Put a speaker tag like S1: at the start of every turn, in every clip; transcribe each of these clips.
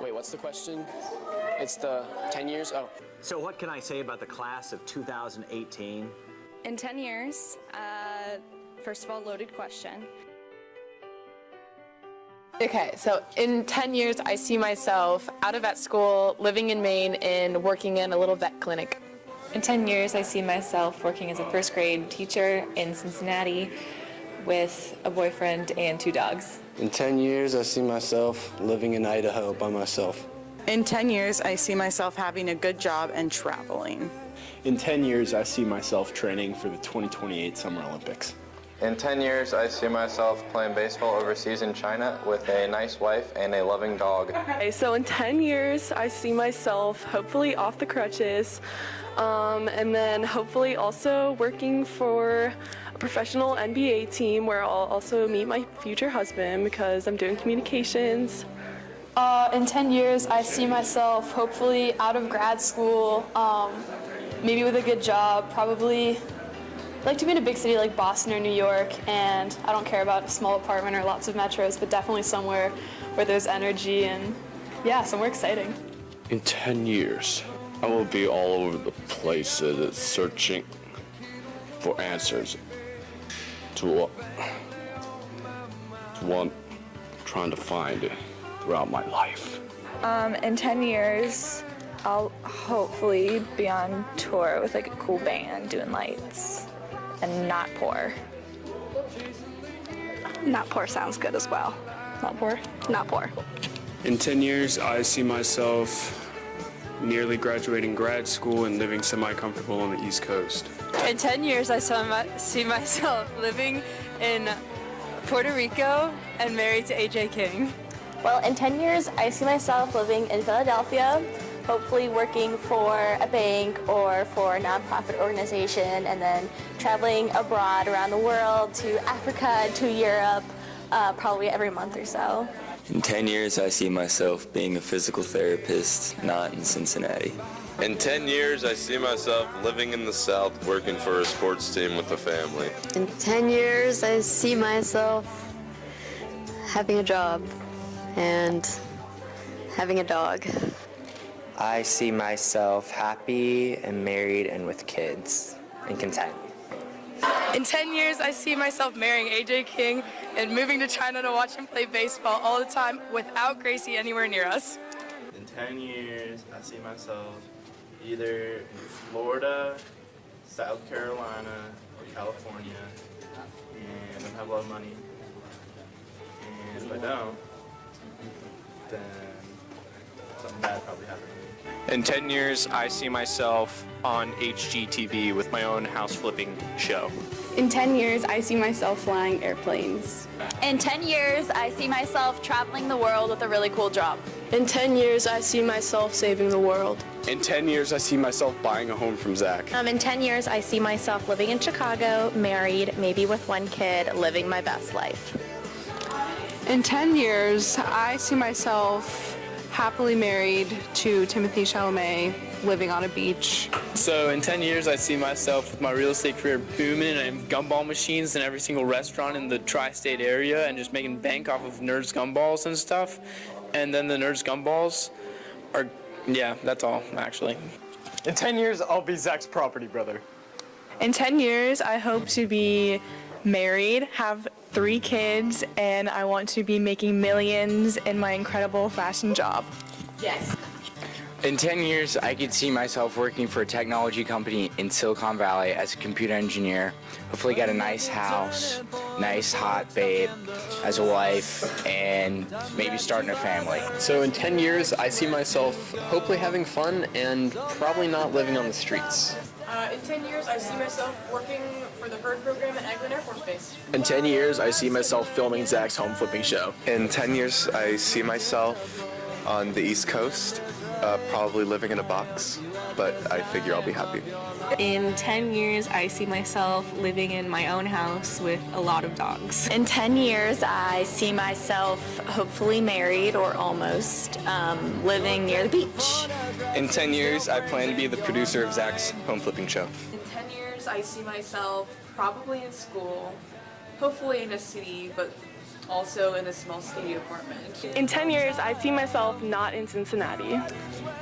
S1: Wait, what's the question? It's the 10 years? Oh.
S2: So what can I say about the class of 2018?
S3: In 10 years, first of all, loaded question.
S4: Okay, so in 10 years, I see myself out of vet school, living in Maine, and working in a little vet clinic.
S5: In 10 years, I see myself working as a first grade teacher in Cincinnati with a boyfriend and 2 dogs.
S6: In 10 years, I see myself living in Idaho by myself.
S7: In 10 years, I see myself having a good job and traveling.
S8: In 10 years, I see myself training for the 2028 Summer Olympics.
S9: In 10 years, I see myself playing baseball overseas in China with a nice wife and a loving dog.
S10: Okay, so in 10 years, I see myself hopefully off the crutches, and then hopefully also working for a professional NBA team where I'll also meet my future husband because I'm doing communications.
S11: In 10 years, I see myself hopefully out of grad school, maybe with a good job, probably like to be in a big city like Boston or New York, and I don't care about a small apartment or lots of metros, but definitely somewhere where there's energy and, yeah, somewhere exciting.
S12: In 10 years, I will be all over the place searching for answers to what I'm trying to find it throughout my life.
S3: In 10 years, I'll hopefully be on tour with like a cool band doing lights. And not poor.
S13: Not poor sounds good as well.
S3: Not poor?
S13: Not poor.
S14: In 10 years, I see myself nearly graduating grad school and living semi-comfortable on the East Coast.
S15: In 10 years, I see myself living in Puerto Rico and married to AJ King.
S16: Well, in 10 years, I see myself living in Philadelphia, hopefully working for a bank or for a nonprofit organization, and then traveling abroad around the world to Africa, to Europe, probably every month or so.
S17: In 10 years, I see myself being a physical therapist, not in Cincinnati.
S18: In 10 years, I see myself living in the South, working for a sports team with a family.
S19: In 10 years, I see myself having a job and having a dog.
S20: I see myself happy and married and with kids and content.
S4: In 10 years, I see myself marrying AJ King and moving to China to watch him play baseball all the time without Gracie anywhere near us.
S2: In 10 years, I see myself either in Florida, South Carolina, or California, and I have a lot of money. And if I don't, then something bad probably happened to me.
S5: In 10 years, I see myself on HGTV with my own house flipping show.
S3: In 10 years, I see myself flying airplanes.
S16: In 10 years, I see myself traveling the world with a really cool job.
S11: In 10 years, I see myself saving the world.
S1: In 10 years, I see myself buying a home from Zach.
S16: In 10 years, I see myself living in Chicago, married, maybe with 1 kid, living my best life.
S7: In 10 years, I see myself happily married to Timothy Chalamet, living on a beach.
S20: So in 10 years, I see myself with my real estate career booming, and I have gumball machines in every single restaurant in the tri-state area and just making bank off of Nerds gumballs and stuff. And then the Nerds gumballs are, yeah, that's all, actually.
S8: In 10 years, I'll be Zach's property brother.
S4: In 10 years, I hope to be married, have 3 kids, and I want to be making millions in my incredible fashion job.
S11: Yes.
S20: In 10 years, I could see myself working for a technology company in Silicon Valley as a computer engineer, hopefully get a nice house, nice hot babe as a wife, and maybe starting a family.
S1: So in 10 years, I see myself hopefully having fun and probably not living on the streets.
S4: In 10 years, I see myself working for the bird program at Eglin Air Force Base.
S1: In 10 years, I see myself filming Zach's home flipping show.
S18: In 10 years, I see myself on the East Coast, probably living in a box, but I figure I'll be happy.
S5: In 10 years, I see myself living in my own house with a lot of dogs.
S16: In 10 years, I see myself hopefully married or almost, living near the beach.
S20: In 10 years, I plan to be the producer of Zach's home flipping show.
S4: In 10 years, I see myself probably in school, hopefully in a city, but
S15: also in a small studio apartment.
S10: In 10 years, I see myself not in Cincinnati.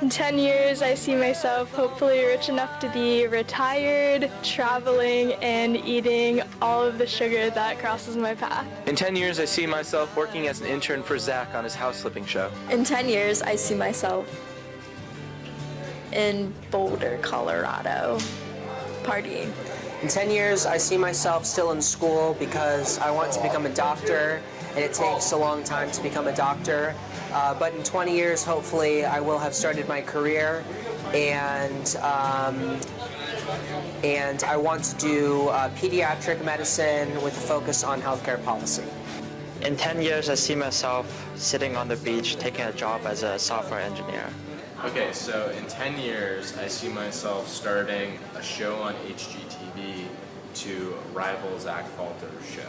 S11: In 10 years, I see myself hopefully rich enough to be retired, traveling, and eating all of the sugar that crosses my path.
S21: In 10 years, I see myself working as an intern for Zach on his house flipping show.
S3: In 10 years, I see myself in Boulder, Colorado, partying.
S22: In 10 years, I see myself still in school because I want to become a doctor, and it takes a long time to become a doctor. But in 20 years, hopefully, I will have started my career, and I want to do pediatric medicine with a focus on healthcare policy.
S23: In 10 years, I see myself sitting on the beach taking a job as a software engineer.
S2: Okay, so in 10 years, I see myself starting a show on HGTV to rival Zach Falter's show.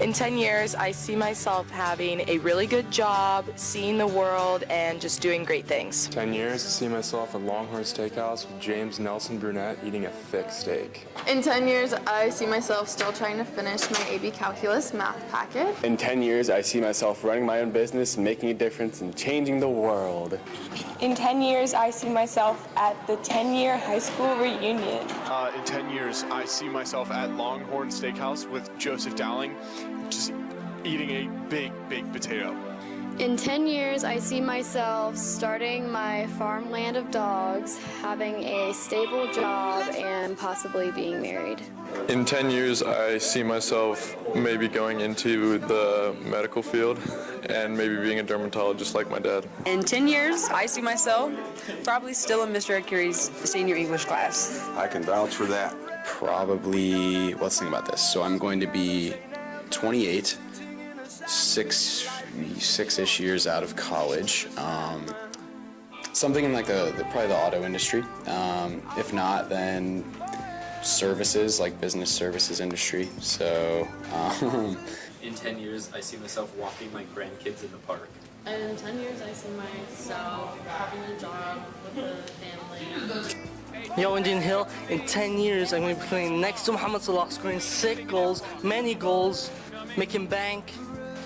S4: In 10 years, I see myself having a really good job, seeing the world, and just doing great things.
S14: 10 years, I see myself at Longhorn Steakhouse with James Nelson Brunette eating a thick steak.
S7: In 10 years, I see myself still trying to finish my AB Calculus math packet.
S8: In 10 years, I see myself running my own business, making a difference, and changing the world.
S10: In 10 years, I see myself at the 10-year high school reunion.
S8: In 10 years, I see myself at Longhorn Steakhouse with Joseph Dowling, just eating a big, big potato.
S19: In 10 years, I see myself starting my farmland of dogs, having a stable job, and possibly being married.
S24: In 10 years, I see myself maybe going into the medical field and maybe being a dermatologist like my dad.
S15: In 10 years, I see myself probably still in Mr. Cury's senior English class.
S8: I can vouch for that.
S25: Probably, let's think about this. So I'm going to be 28, six-ish years out of college. Something in like probably the auto industry. If not, then services, like business services industry. So.
S26: In 10 years, I see myself walking my grandkids in the park.
S27: In 10 years, I see myself having a job with a family.
S28: Yo, Indian Hill, in 10 years, I'm going to be playing next to Muhammad Salah, scoring sick goals, many goals, making bank,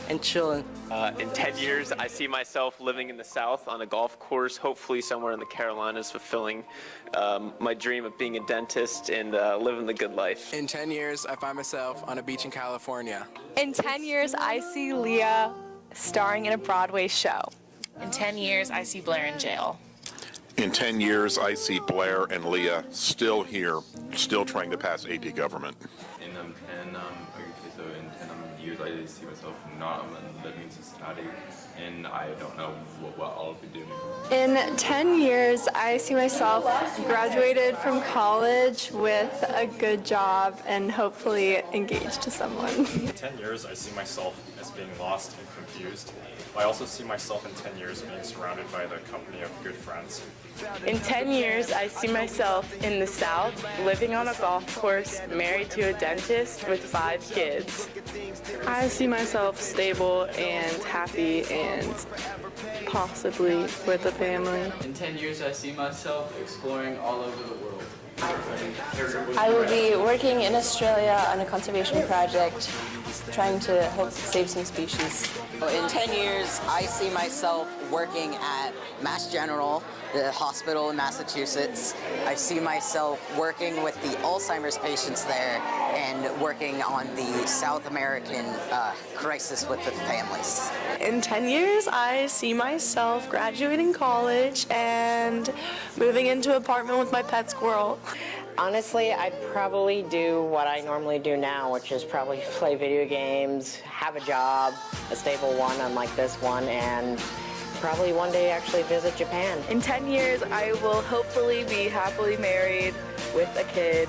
S28: and chilling.
S21: In 10 years, I see myself living in the South on a golf course, hopefully somewhere in the Carolinas, fulfilling my dream of being a dentist and living the good life.
S29: In 10 years, I find myself on a beach in California.
S4: In 10 years, I see Leah starring in a Broadway show.
S30: In 10 years, I see Blair in jail.
S31: In 10 years, I see Blair and Leah still here, still trying to pass AD government.
S2: In 10 years, I see myself not living in Cincinnati, and I don't know what I'll be doing.
S11: In 10 years, I see myself graduated from college with a good job and hopefully engaged to someone.
S32: In 10 years, I see myself as being lost and confused. I also see myself in 10 years being surrounded by the company of good friends.
S4: In 10 years, I see myself in the South, living on a golf course, married to a dentist with 5 kids.
S10: I see myself stable and happy and possibly with a family.
S20: In 10 years, I see myself exploring all over the world.
S33: I will be working in Australia on a conservation project, trying to help save some species.
S34: In 10 years, I see myself working at Mass General, the hospital in Massachusetts. I see myself working with the Alzheimer's patients there and working on the South American crisis with the families.
S4: In 10 years, I see myself graduating college and moving into an apartment with my pet squirrel.
S35: Honestly, I'd probably do what I normally do now, which is probably play video games, have a job, a stable one unlike this one, and probably one day actually visit Japan.
S4: In 10 years, I will hopefully be happily married with a kid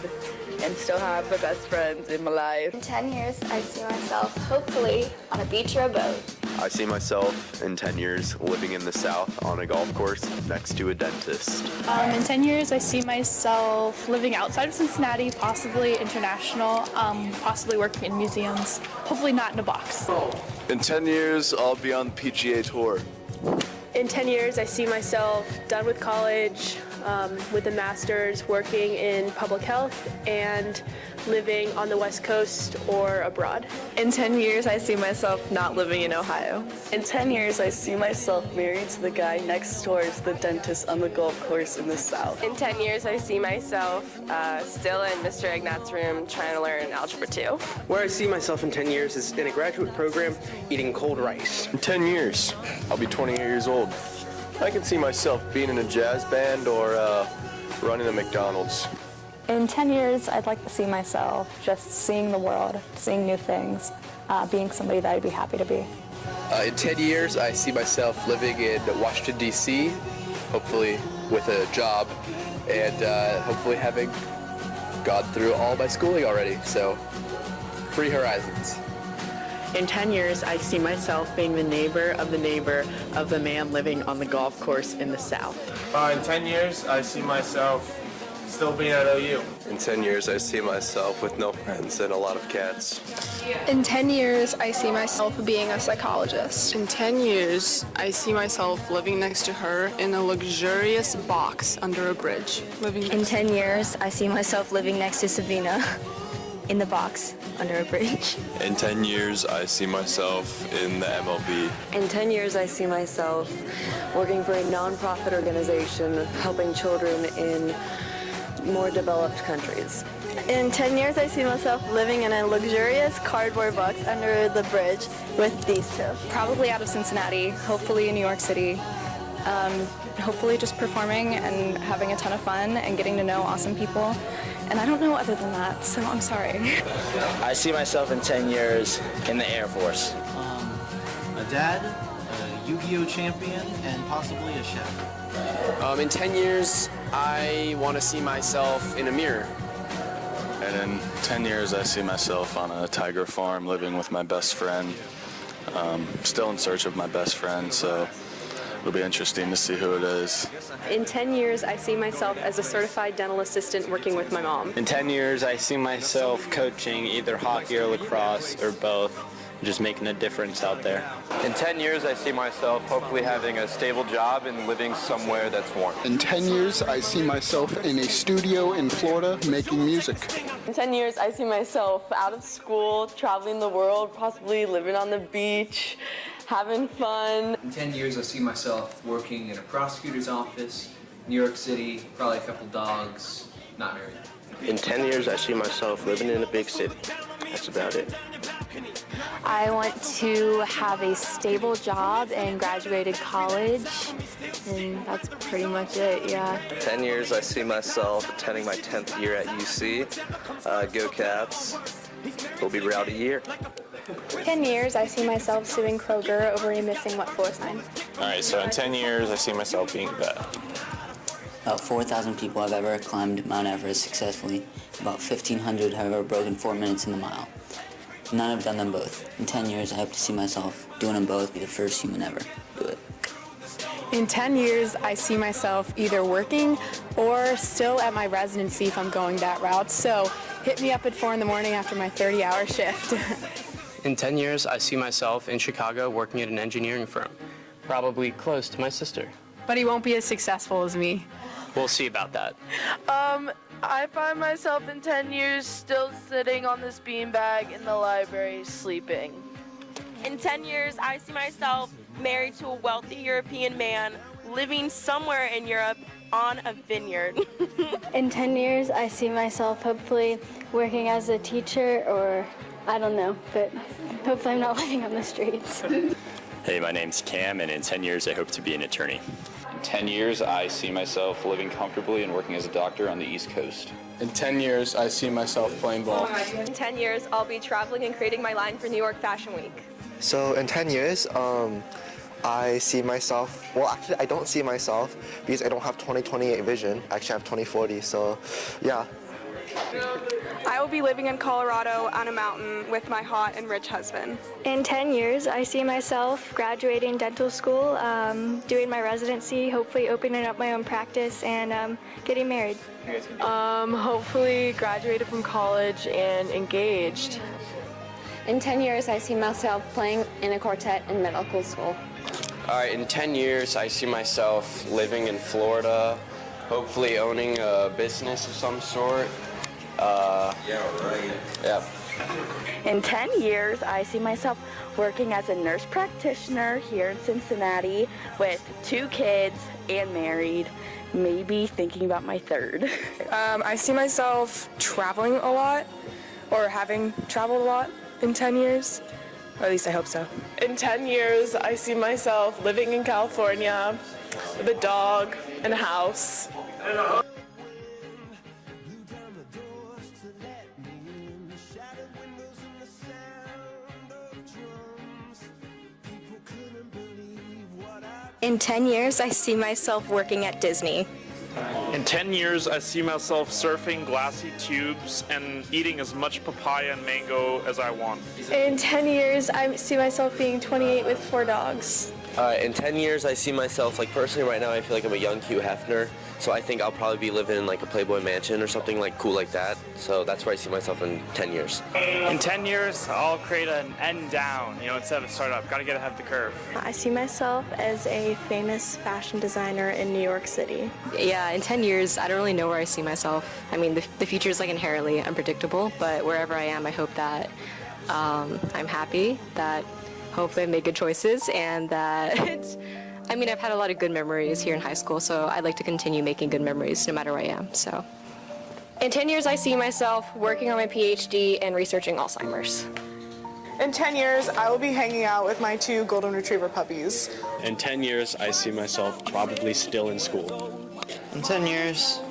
S4: and still have the best friends in my life.
S11: In 10 years, I see myself hopefully on a beach or a boat.
S9: I see myself in 10 years living in the South on a golf course next to a dentist.
S11: In 10 years, I see myself living outside of Cincinnati, possibly international, possibly working in museums, hopefully not in a box.
S9: In 10 years, I'll be on the PGA Tour.
S10: In 10 years, I see myself done with college, with a master's, working in public health, and living on the West Coast or abroad.
S4: In 10 years, I see myself not living in Ohio.
S1: In 10 years, I see myself married to the guy next door to the dentist on the golf course in the South.
S3: In 10 years, I see myself still in Mr. Ignat's room trying to learn Algebra 2.
S5: Where I see myself in 10 years is in a graduate program eating cold rice.
S6: In 10 years, I'll be 28 years old. I can see myself being in a jazz band or running a McDonald's.
S7: In 10 years, I'd like to see myself just seeing the world, seeing new things, being somebody that I'd be happy to be.
S20: In 10 years, I see myself living in Washington, D.C., hopefully with a job, and hopefully having gone through all my schooling already, so free horizons.
S12: In 10 years, I see myself being the neighbor of the man living on the golf course in the South.
S2: In 10 years, I see myself still being at OU.
S6: In 10 years, I see myself with no friends and a lot of cats.
S13: In 10 years, I see myself being a psychologist.
S10: In 10 years, I see myself living next to her in a luxurious box under a bridge.
S14: In 10 years, I see myself living next to Savina in the box under a bridge.
S6: In 10 years, I see myself in the MLB.
S16: In 10 years, I see myself working for a non-profit organization helping children in more developed countries.
S13: In 10 years, I see myself living in a luxurious cardboard box under the bridge with these two.
S4: Probably out of Cincinnati, hopefully in New York City. Hopefully just performing and having a ton of fun and getting to know awesome people. And I don't know other than that, so I'm sorry.
S17: I see myself in 10 years in the Air Force.
S18: A dad, a Yu-Gi-Oh champion, and possibly a chef.
S28: In 10 years, I want to see myself in a mirror.
S25: And in 10 years, I see myself on a tiger farm living with my best friend. Still in search of my best friend, so it'll be interesting to see who it is.
S10: In 10 years, I see myself as a certified dental assistant working with my mom.
S35: In 10 years, I see myself coaching either hockey or lacrosse or both, just making a difference out there.
S9: In 10 years, I see myself hopefully having a stable job and living somewhere that's warm.
S19: In 10 years, I see myself in a studio in Florida making music.
S1: In 10 years, I see myself out of school, traveling the world, possibly living on the beach, having fun.
S22: In 10 years, I see myself working in a prosecutor's office, New York City, probably a couple dogs, not married.
S6: In 10 years, I see myself living in a big city. That's about it.
S14: I want to have a stable job and graduated college, and that's pretty much it, yeah.
S9: 10 years, I see myself attending my 10th year at UC. Go Cats. It'll be a rowdy year.
S13: 10 years, I see myself suing Kroger over a missing wet floor sign.
S31: All right, so in 10 years, I see myself being a vet.
S23: About 4,000 people have ever climbed Mount Everest successfully. About 1,500 have ever broken 4 minutes in the mile. None have done them both. In 10 years, I hope to see myself doing them both, be the first human ever do it.
S4: In 10 years, I see myself either working or still at my residency if I'm going that route. So hit me up at 4 in the morning after my 30-hour shift.
S28: In 10 years, I see myself in Chicago working at an engineering firm, probably close to my sister.
S4: But he won't be as successful as me.
S28: We'll see about that.
S1: I find myself in 10 years still sitting on this beanbag in the library sleeping.
S3: In 10 years, I see myself married to a wealthy European man living somewhere in Europe on a vineyard.
S13: In 10 years, I see myself hopefully working as a teacher or I don't know, but hopefully I'm not living on the streets.
S24: Hey, my name's Cam, and in 10 years, I hope to be an attorney.
S36: In 10 years, I see myself living comfortably and working as a doctor on the East Coast.
S25: In 10 years, I see myself playing ball.
S3: In 10 years, I'll be traveling and creating my line for New York Fashion Week.
S37: So in 10 years, I see myself, well actually I don't see myself because I don't have 20/28 vision. I actually have 20/40, so yeah.
S10: I will be living in Colorado on a mountain with my hot and rich husband.
S13: In 10 years, I see myself graduating dental school, doing my residency, hopefully opening up my own practice, and getting married.
S1: Hopefully graduated from college and engaged.
S33: In 10 years, I see myself playing in a quartet in medical school.
S28: All right, in 10 years, I see myself living in Florida,
S2: Hopefully owning a business of some sort. Yeah.
S5: In 10 years, I see myself working as a nurse practitioner here in Cincinnati with 2 kids and married, maybe thinking about my 3rd.
S7: I see myself traveling a lot, or having traveled a lot in 10 years, or at least I hope so.
S10: In 10 years, I see myself living in California with a dog and a house.
S8: In 10 years, I see myself working at Disney.
S11: In 10 years, I see myself surfing glassy tubes and eating as much papaya and mango as I want.
S12: In 10 years, I see myself being 28 with 4 dogs.
S15: In 10 years, I see myself, like personally right now, I feel like I'm a young Hugh Hefner, so I think I'll probably be living in like a Playboy mansion or something like cool like that. So that's where I see myself in 10 years.
S16: In 10 years, I'll create an end down, instead of a startup. Gotta get ahead of the curve.
S12: I see myself as a famous fashion designer in New York City.
S17: Yeah, in 10 years, I don't really know where I see myself. I mean, the future is like inherently unpredictable, but wherever I am, I hope that I'm happy, that hopefully I make good choices, and that I've had a lot of good memories here in high school, so I'd like to continue making good memories no matter where I am, so.
S8: In 10 years, I see myself working on my PhD and researching Alzheimer's.
S20: In 10 years, I will be hanging out with my 2 golden retriever puppies.
S21: In 10 years, I see myself probably still in school.
S26: In 10 years,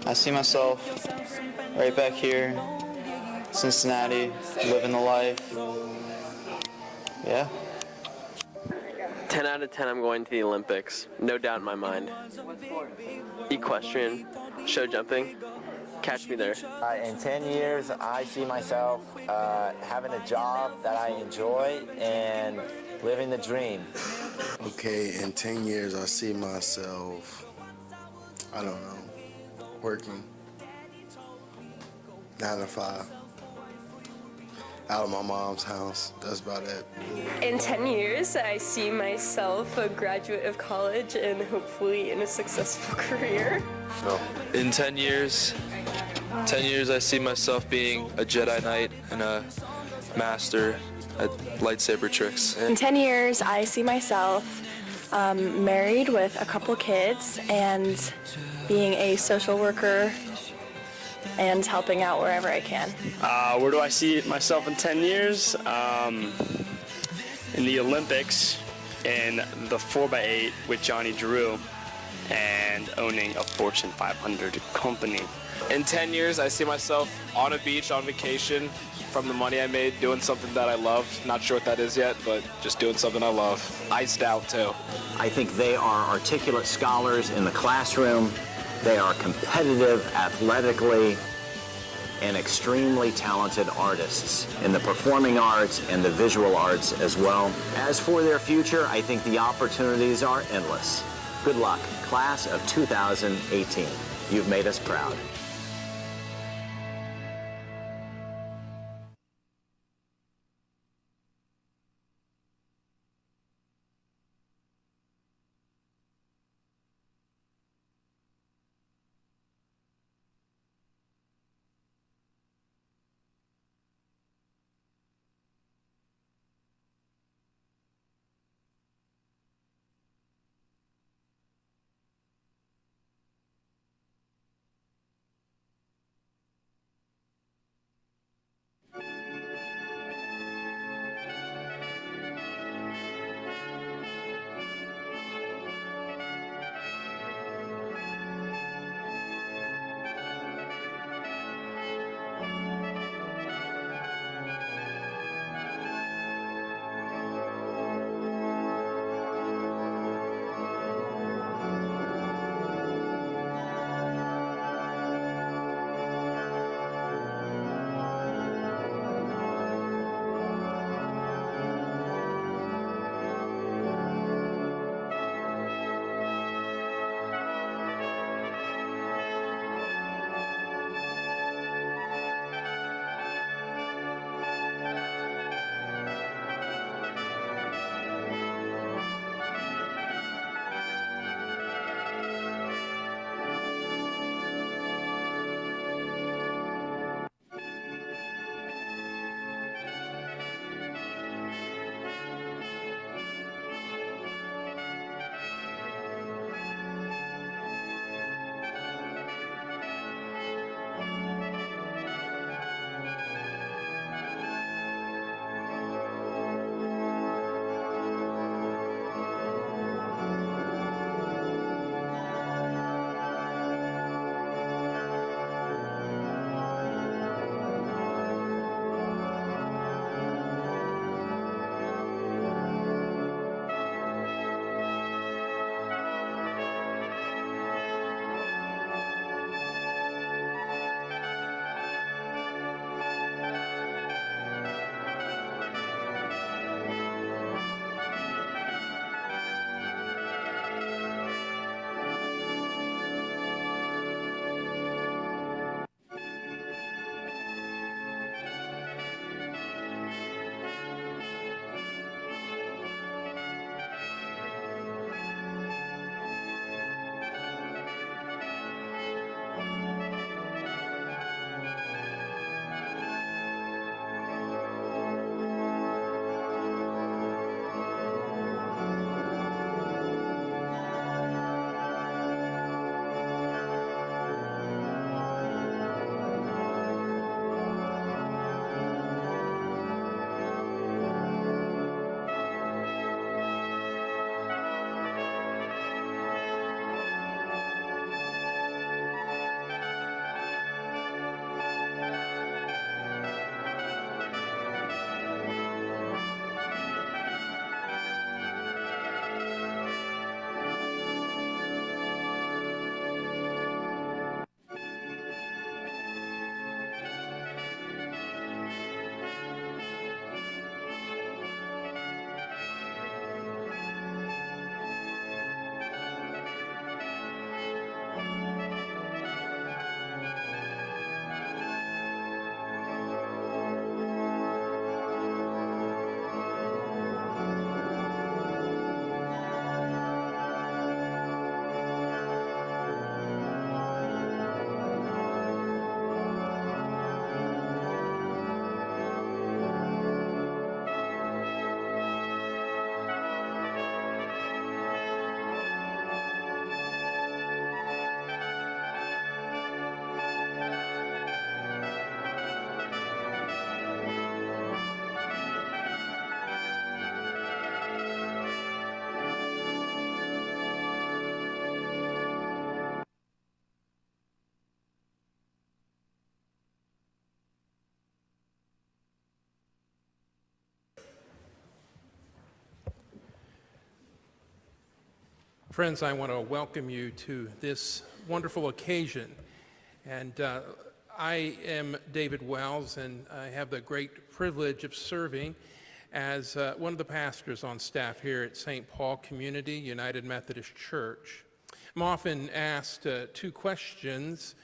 S26: I see myself right back here, Cincinnati, living the life. Yeah.
S15: 10 out of 10, I'm going to the Olympics. No doubt in my mind. Equestrian, show jumping. Catch me there.
S27: In 10 years, I see myself having a job that I enjoy and living the dream.
S29: Okay, in 10 years, I see myself, I don't know, working 9 to 5. Out of my mom's house. That's about it.
S7: In 10 years, I see myself a graduate of college and hopefully in a successful career.
S30: No. In 10 years, I see myself being a Jedi Knight and a master at lightsaber tricks.
S12: In 10 years, I see myself married with a couple kids and being a social worker and helping out wherever I can.
S16: Where do I see myself in 10 years? In the Olympics, in the 4x8 with Johnny Drew, and owning a Fortune 500 company.
S30: In 10 years, I see myself on a beach on vacation from the money I made doing something that I love. Not sure what that is yet, but just doing something I love. Iced out, too.
S32: I think they are articulate scholars in the classroom. They are competitive athletically and extremely talented artists in the performing arts and the visual arts as well. As for their future, I think the opportunities are endless. Good luck, class of 2018. You've made us proud.
S3: Friends, I want to welcome you to this wonderful occasion. And I am David Wells, and I have the great privilege of serving as one of the pastors on staff here at St. Paul Community United Methodist Church. I'm often asked two questions,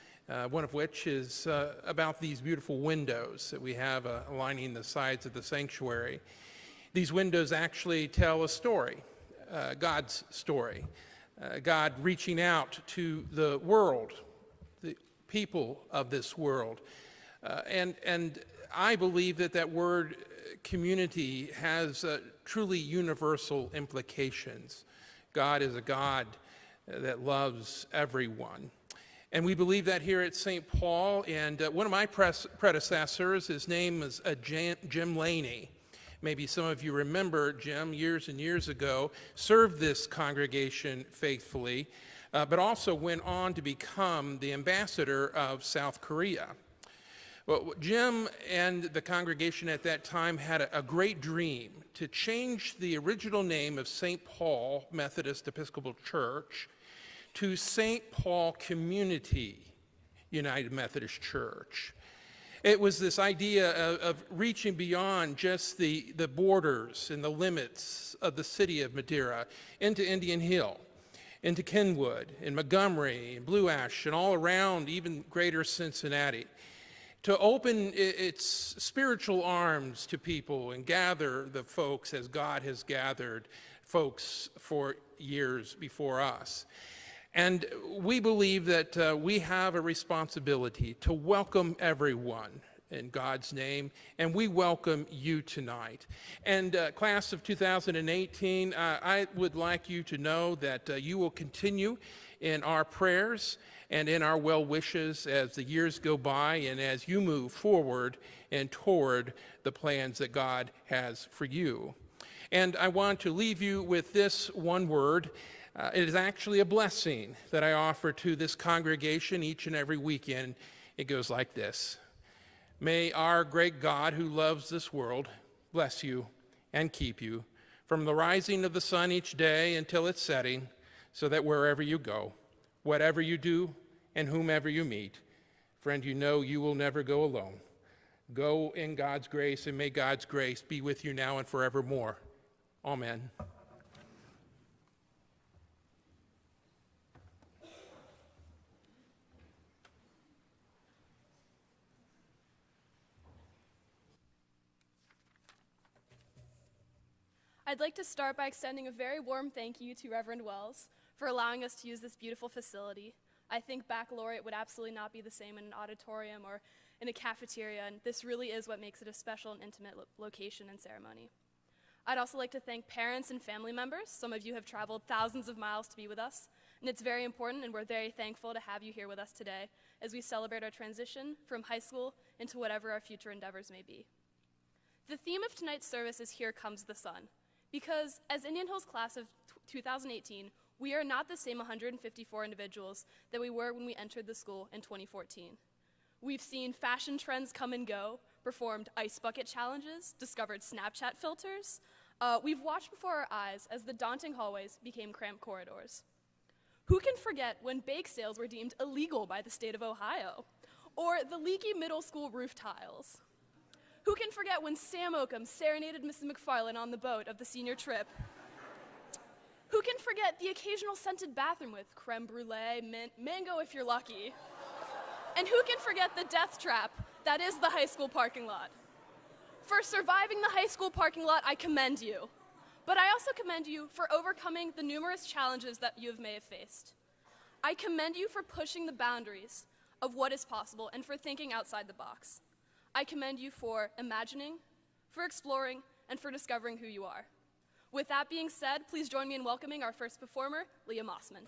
S3: one of which is about these beautiful windows that we have lining the sides of the sanctuary. These windows actually tell a story. God's story, God reaching out to the world, the people of this world. And I believe that word community has truly universal implications. God is a God that loves everyone. And we believe that here at St. Paul. And one of my predecessors, his name is Jim Laney. Maybe some of you remember Jim years and years ago, served this congregation faithfully, but also went on to become the ambassador of South Korea. Well, Jim and the congregation at that time had a great dream to change the original name of St. Paul Methodist Episcopal Church to St. Paul Community United Methodist Church. It was this idea of reaching beyond just the borders and the limits of the city of Madeira into Indian Hill, into Kenwood, and Montgomery, and Blue Ash, and all around even greater Cincinnati, to open its spiritual arms to people and gather the folks as God has gathered folks for years before us. And we believe that we have a responsibility to welcome everyone in God's name, and we welcome you tonight. And class of 2018, I would like you to know that you will continue in our prayers and in our well wishes as the years go by and as you move forward and toward the plans that God has for you. And I want to leave you with this one word. It is actually a blessing that I offer to this congregation each and every weekend. It goes like this. May our great God who loves this world bless you and keep you from the rising of the sun each day until its setting, so that wherever you go, whatever you do, and whomever you meet, friend, you know you will never go alone. Go in God's grace, and may God's grace be with you now and forevermore. Amen.
S4: I'd like to start by extending a very warm thank you to Reverend Wells for allowing us to use this beautiful facility. I think Baccalaureate would absolutely not be the same in an auditorium or in a cafeteria, and this really is what makes it a special and intimate location and ceremony. I'd also like to thank parents and family members. Some of you have traveled thousands of miles to be with us, and it's very important, and we're very thankful to have you here with us today as we celebrate our transition from high school into whatever our future endeavors may be. The theme of tonight's service is Here Comes the Sun, because as Indian Hill's class of 2018, we are not the same 154 individuals that we were when we entered the school in 2014. We've seen fashion trends come and go, performed ice bucket challenges, discovered Snapchat filters. We've watched before our eyes as the daunting hallways became cramped corridors. Who can forget when bake sales were deemed illegal by the state of Ohio? Or the leaky middle school roof tiles? Who can forget when Sam Oakham serenaded Mrs. McFarlane on the boat of the senior trip? Who can forget the occasional scented bathroom with creme brulee, mint, mango if you're lucky? And who can forget the death trap that is the high school parking lot? For surviving the high school parking lot, I commend you. But I also commend you for overcoming the numerous challenges that you may have faced. I commend you for pushing the boundaries of what is possible and for thinking outside the box. I commend you for imagining, for exploring, and for discovering who you are. With that being said, please join me in welcoming our first performer, Leah Mossman.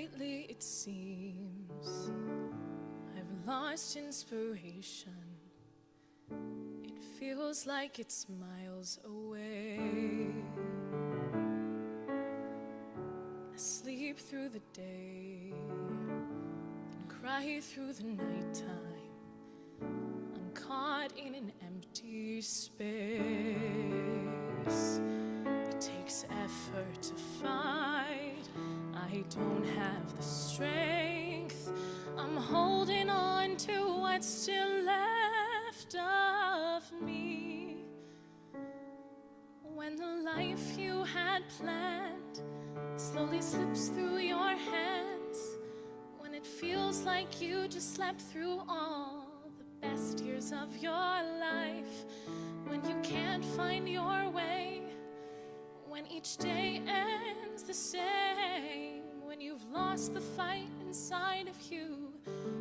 S1: lately it seems I've lost inspiration. It feels like it's miles away. I sleep through the day and cry through the nighttime. I'm caught in an empty space. It takes effort to fight. I don't have the strength. I'm holding on to what's still left of me. When the life you had planned slowly slips through your hands, when it feels like you just slept through all the best years of your life, when you can't find your way, when each day ends the same, when you've lost the fight inside of you,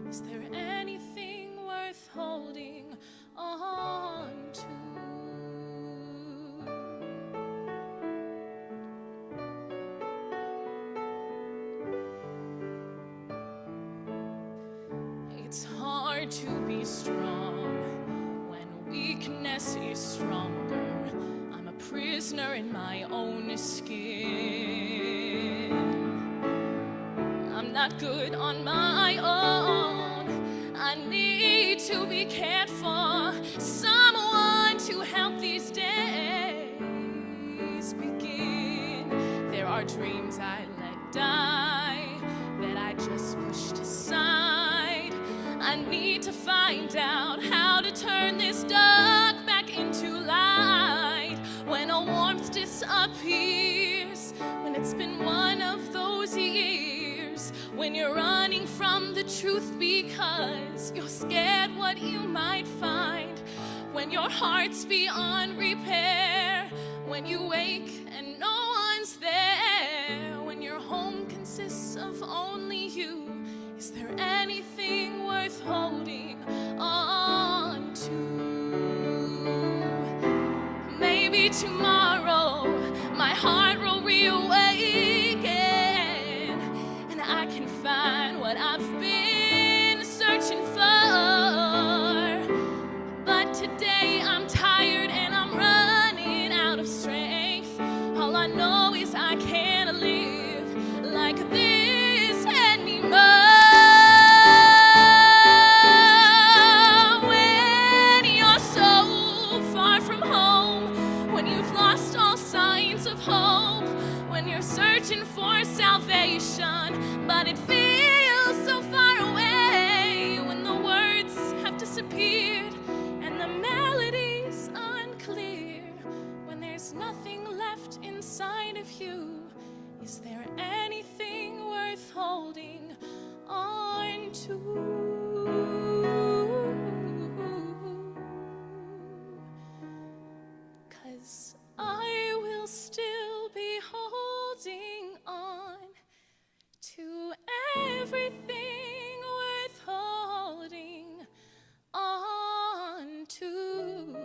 S1: is there anything worth holding on to? It's hard to be strong when weakness is stronger. I'm a prisoner in my own skin. I'm not good on my own. I need to be cared for. Someone to help these days begin. There are dreams I let die that I just pushed aside. I need to find out how to turn this dark back into light. When a warmth disappears, when it's been one of those years, when you're running from the truth because you're scared what you might find, when your heart's beyond repair, when you wake and no one's there, when your home consists of only you, is there anything worth holding on to? Maybe tomorrow my heart will reawaken and I can find what I've been searching for. But today I'm tired and I'm running out of strength. All I know is I can't live like this anymore. When you're so far from home, when you've lost all signs of hope, when you're searching for salvation, but it feels so far away, when the words have disappeared and the melody's unclear, when there's nothing left inside of you, is there anything worth holding on to? 'Cause I will still be holding on to everything worth holding on to.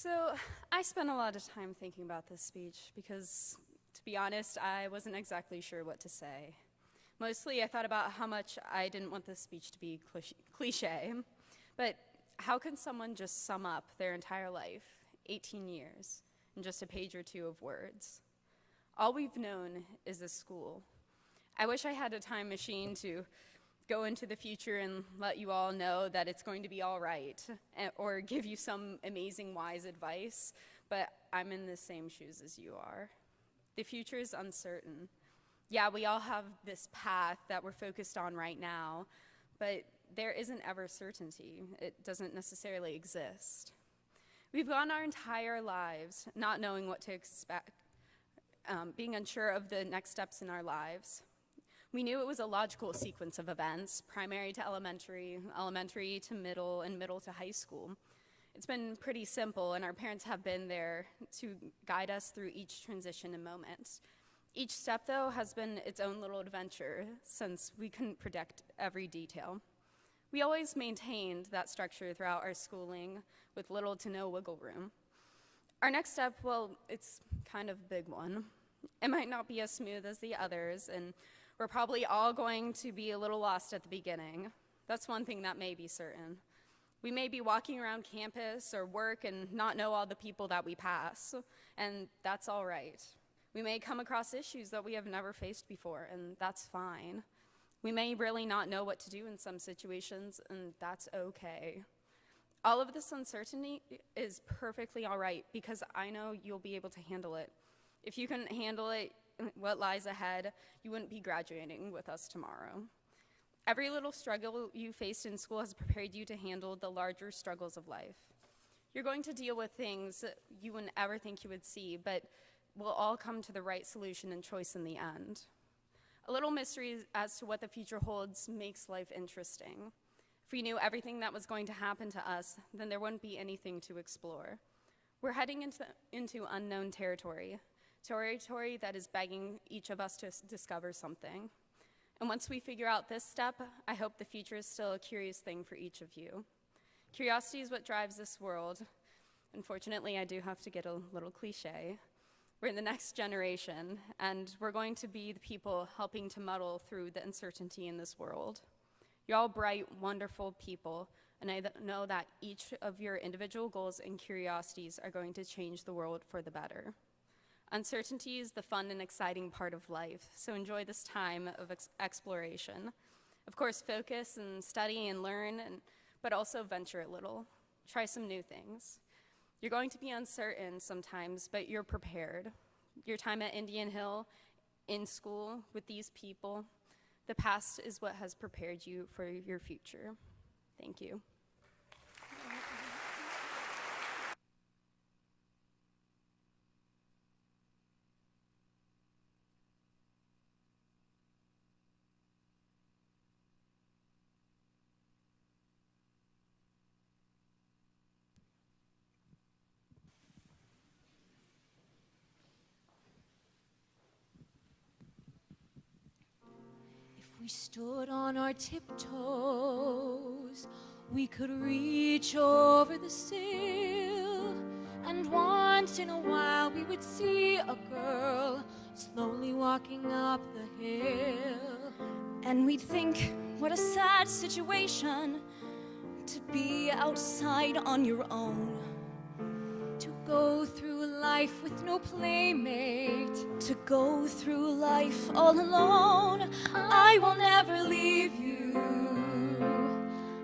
S6: So I spent a lot of time thinking about this speech because, to be honest, I wasn't exactly sure what to say. Mostly I thought about how much I didn't want this speech to be cliche, but how can someone just sum up their entire life, 18 years, in just a page or two of words? All we've known is this school. I wish I had a time machine to go into the future and let you all know that it's going to be all right, or give you some amazing wise advice, but I'm in the same shoes as you are. The future is uncertain. Yeah, we all have this path that we're focused on right now, but there isn't ever certainty. It doesn't necessarily exist. We've gone our entire lives not knowing what to expect, being unsure of the next steps in our lives. We knew it was a logical sequence of events, primary to elementary, elementary to middle, and middle to high school. It's been pretty simple, and our parents have been there to guide us through each transition and moment. Each step, though, has been its own little adventure, since we couldn't predict every detail. We always maintained that structure throughout our schooling, with little to no wiggle room. Our next step, well, it's kind of a big one. It might not be as smooth as the others, and we're probably all going to be a little lost at the beginning. That's one thing that may be certain. We may be walking around campus or work and not know all the people that we pass, and that's all right. We may come across issues that we have never faced before, and that's fine. We may really not know what to do in some situations, and that's okay. All of this uncertainty is perfectly all right because I know you'll be able to handle it. If you couldn't handle it, what lies ahead, you wouldn't be graduating with us tomorrow. Every little struggle you faced in school has prepared you to handle the larger struggles of life. You're going to deal with things you wouldn't ever think you would see, but will all come to the right solution and choice in the end. A little mystery as to what the future holds makes life interesting. If we knew everything that was going to happen to us, then there wouldn't be anything to explore. We're heading into unknown territory that is begging each of us to discover something. And once we figure out this step, I hope the future is still a curious thing for each of you. Curiosity is what drives this world. Unfortunately, I do have to get a little cliche. We're in the next generation, and we're going to be the people helping to muddle through the uncertainty in this world. You're all bright, wonderful people, and I know that each of your individual goals and curiosities are going to change the world for the better. Uncertainty is the fun and exciting part of life, so enjoy this time of exploration. Of course, focus and study and learn, but also venture a little. Try some new things. You're going to be uncertain sometimes, but you're prepared. Your time at Indian Hill, in school, with these people, the past is what has prepared you for your future. Thank you.
S9: We stood on our tiptoes, we could reach over the sill, and once in a while we would see a girl slowly walking up the hill.
S13: And we'd think, what a sad situation to be outside on your own.
S9: To go through life with no playmate,
S13: to go through life all alone.
S9: I will never leave you,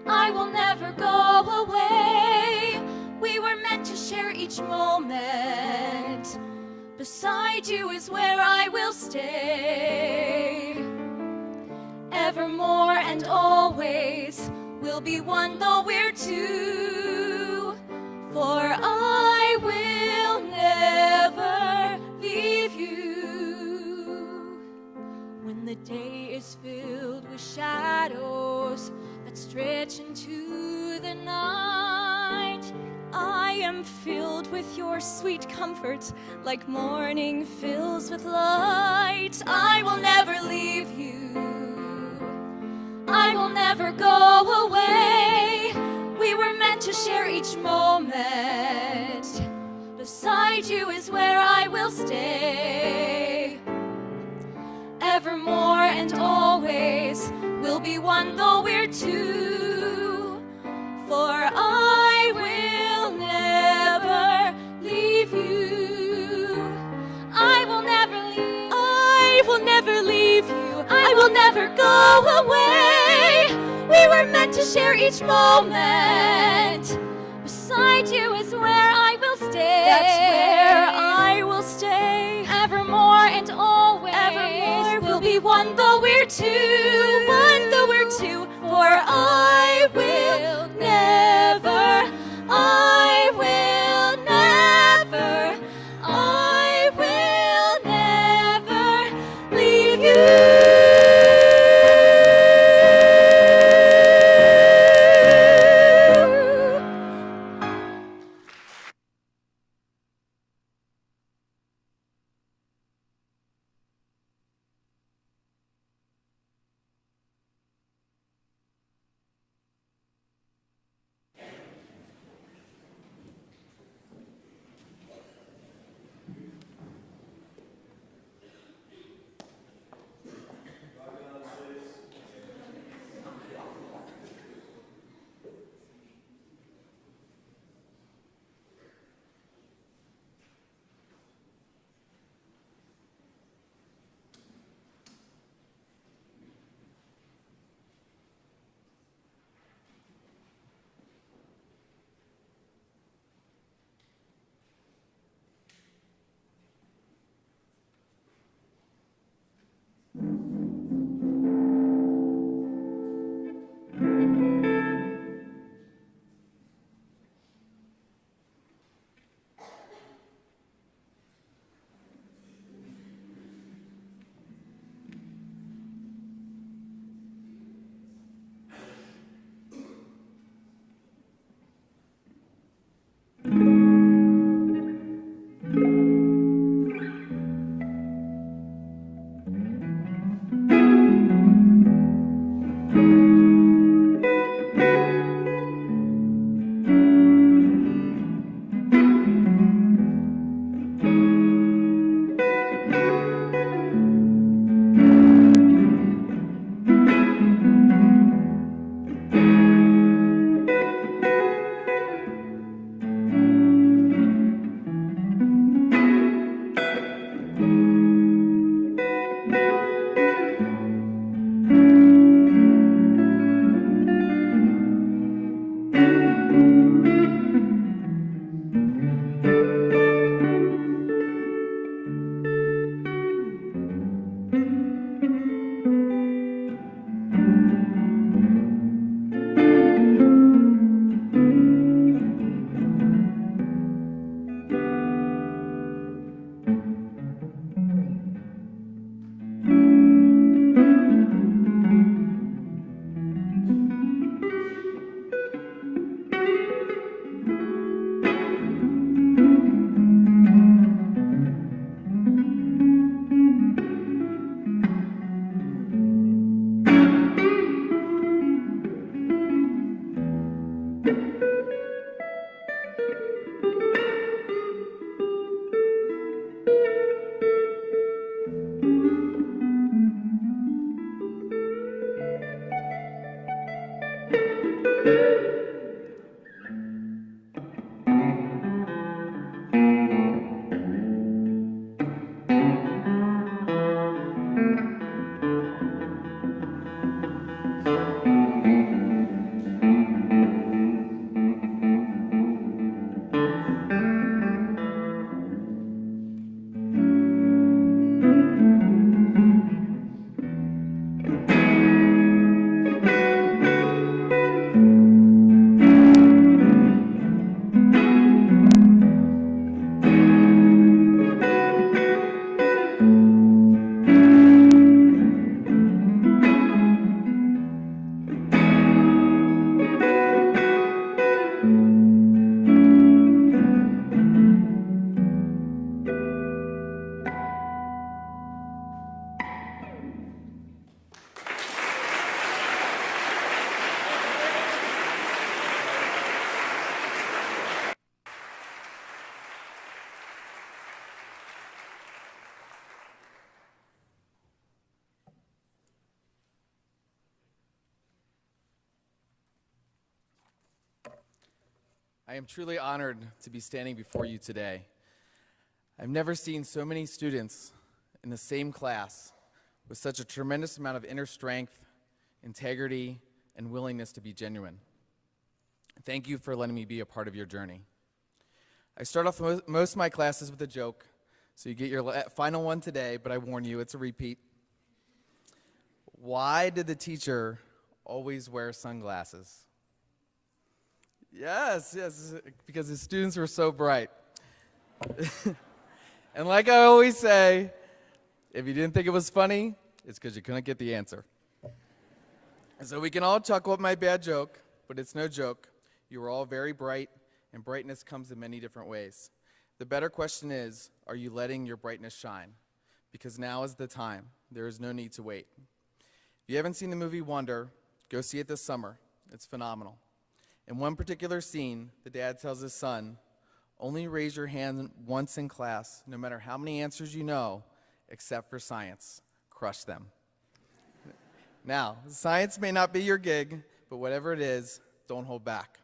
S9: I will never go away. We were meant to share each moment, beside you is where I will stay. Evermore and always, we'll be one though we're two, for I will never leave you. When the day is filled with shadows that stretch into the night,
S13: I am filled with your sweet comfort, like morning fills with light.
S9: I will never leave you, I will never go away. We were meant to share each moment, Beside you is where I will stay. Evermore and always we'll be one though we're two. For I will never leave you. I will never leave. I will never leave you. I will never go away. We were meant to share each moment. Beside you is where I will stay. That's where I will stay. Evermore and always. Evermore we'll be one though we're two. One though we're two. For I will never. I will never. I will never leave you.
S2: I am truly honored to be standing before you today. I've never seen so many students in the same class with such a tremendous amount of inner strength, integrity, and willingness to be genuine. Thank you for letting me be a part of your journey. I start off most of my classes with a joke, so you get your final one today, but I warn you, it's a repeat. Why did the teacher always wear sunglasses? Yes, because his students were so bright. And like I always say, if you didn't think it was funny, it's because you couldn't get the answer. So we can all chuckle at my bad joke, but it's no joke. You are all very bright, and brightness comes in many different ways. The better question is, are you letting your brightness shine? Because now is the time. There is no need to wait. If you haven't seen the movie Wonder, go see it this summer. It's phenomenal. In one particular scene, the dad tells his son, only raise your hand once in class, no matter how many answers you know, except for science. Crush them. Now, science may not be your gig, but whatever it is, don't hold back.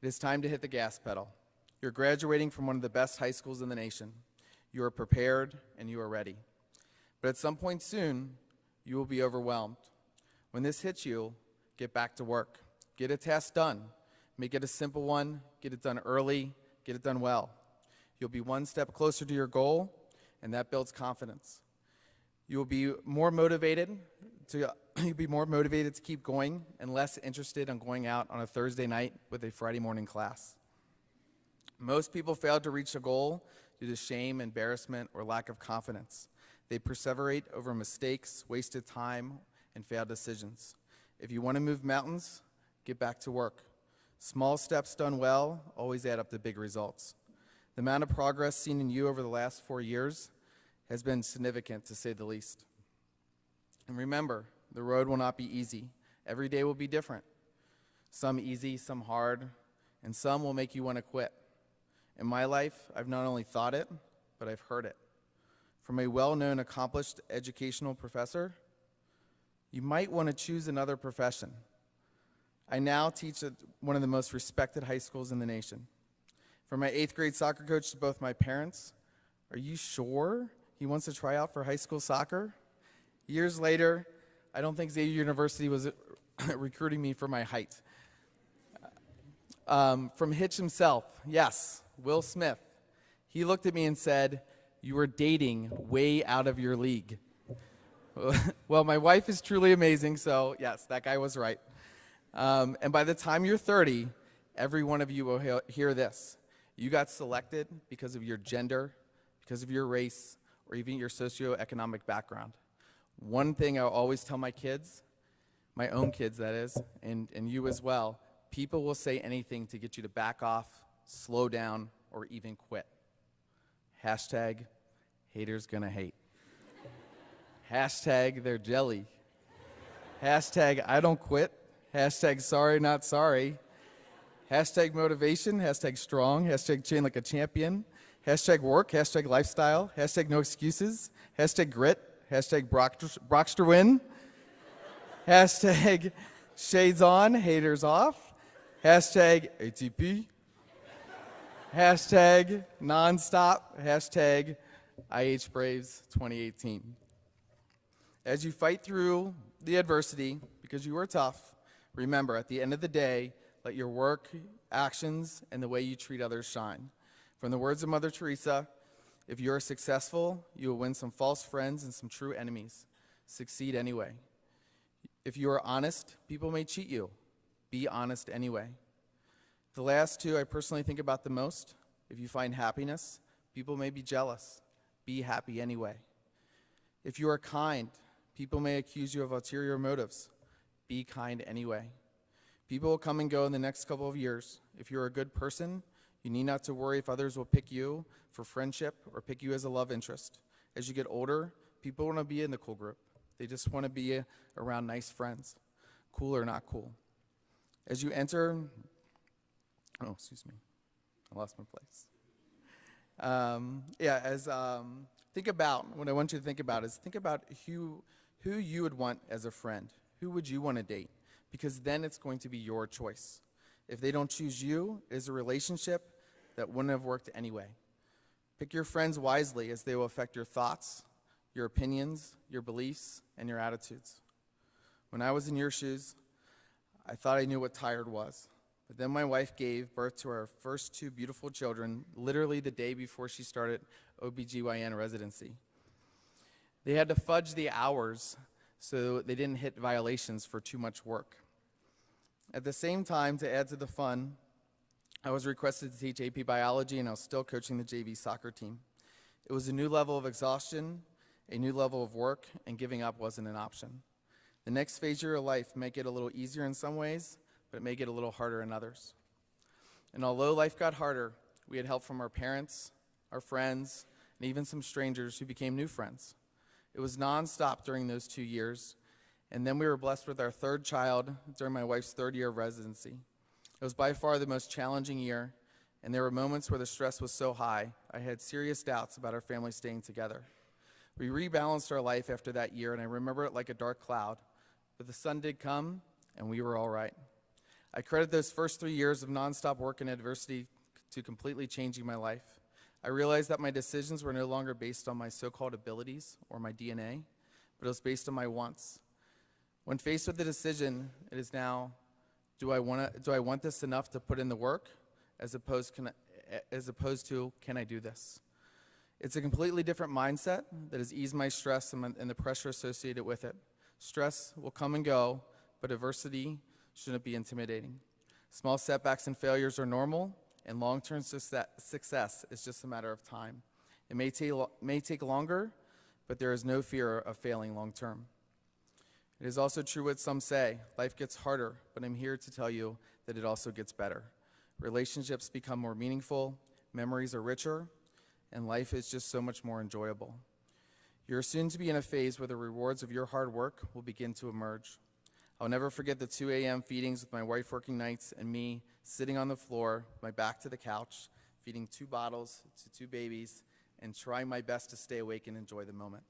S2: It is time to hit the gas pedal. You're graduating from one of the best high schools in the nation. You are prepared and you are ready. But at some point soon, you will be overwhelmed. When this hits you, get back to work. Get a task done. Make it a simple one. Get it done early. Get it done well. You'll be one step closer to your goal, and that builds confidence. You will be more motivated to keep going and less interested in going out on a Thursday night with a Friday morning class. Most people fail to reach a goal due to shame, embarrassment, or lack of confidence. They perseverate over mistakes, wasted time, and failed decisions. If you want to move mountains, get back to work. Small steps done well always add up to big results. The amount of progress seen in you over the last 4 years has been significant, to say the least. And remember, the road will not be easy. Every day will be different. Some easy, some hard, and some will make you want to quit. In my life, I've not only thought it, but I've heard it. From a well-known, accomplished educational professor, you might want to choose another profession. I now teach at one of the most respected high schools in the nation. From my 8th grade soccer coach to both my parents, are you sure he wants to try out for high school soccer? Years later, I don't think Xavier University was recruiting me for my height. From Hitch himself, yes, Will Smith. He looked at me and said, "You are dating way out of your league." Well, my wife is truly amazing, so yes, that guy was right. And by the time you're 30, every one of you will hear this. You got selected because of your gender, because of your race, or even your socioeconomic background. One thing I'll always tell my kids, my own kids that is, and you as well, people will say anything to get you to back off, slow down, or even quit. Hashtag haters gonna hate. Hashtag they're jelly. Hashtag I don't quit. Hashtag sorry not sorry. Hashtag motivation. Hashtag strong. Hashtag chain like a champion. Hashtag work. Hashtag lifestyle. Hashtag no excuses. Hashtag grit. Hashtag Brockster win. Hashtag shades on, haters off. Hashtag ATP. Hashtag nonstop. Hashtag IH Braves 2018. As you fight through the adversity, because you are tough, remember, at the end of the day, let your work, actions, and the way you treat others shine. From the words of Mother Teresa, if you are successful, you will win some false friends and some true enemies. Succeed anyway. If you are honest, people may cheat you. Be honest anyway. The last two I personally think about the most. If you find happiness, people may be jealous. Be happy anyway. If you are kind, people may accuse you of ulterior motives. Be kind anyway. People will come and go in the next couple of years. If you're a good person, you need not to worry if others will pick you for friendship or pick you as a love interest. As you get older, people want to be in the cool group. They just want to be around nice friends, cool or not cool. As you enter, I lost my place. Think about, what I want you to think about is think about who you would want as a friend. Who would you want to date? Because then it's going to be your choice. If they don't choose you, it is a relationship that wouldn't have worked anyway. Pick your friends wisely, as they will affect your thoughts, your opinions, your beliefs, and your attitudes. When I was in your shoes, I thought I knew what tired was. But then my wife gave birth to our first 2 beautiful children, literally the day before she started OBGYN residency. They had to fudge the hours so they didn't hit violations for too much work. At the same time, to add to the fun, I was requested to teach AP biology, and I was still coaching the JV soccer team. It was a new level of exhaustion, a new level of work, and giving up wasn't an option. The next phase of your life may get a little easier in some ways, but it may get a little harder in others. And although life got harder, we had help from our parents, our friends, and even some strangers who became new friends. It was nonstop during those 2 years, and then we were blessed with our 3rd child during my wife's 3rd year of residency. It was by far the most challenging year, and there were moments where the stress was so high, I had serious doubts about our family staying together. We rebalanced our life after that year, and I remember it like a dark cloud, but the sun did come, and we were all right. I credit those first 3 years of nonstop work and adversity to completely changing my life. I realized that my decisions were no longer based on my so-called abilities or my DNA, but it was based on my wants. When faced with the decision, it is now, do I want this enough to put in the work, as opposed to, can I do this? It's a completely different mindset that has eased my stress and the pressure associated with it. Stress will come and go, but adversity shouldn't be intimidating. Small setbacks and failures are normal, and long-term success is just a matter of time. It may take longer, but there is no fear of failing long-term. It is also true what some say, life gets harder, but I'm here to tell you that it also gets better. Relationships become more meaningful, memories are richer, and life is just so much more enjoyable. You're soon to be in a phase where the rewards of your hard work will begin to emerge. I'll never forget the 2 a.m. feedings with my wife working nights and me sitting on the floor, my back to the couch, feeding 2 bottles to 2 babies, and trying my best to stay awake and enjoy the moment.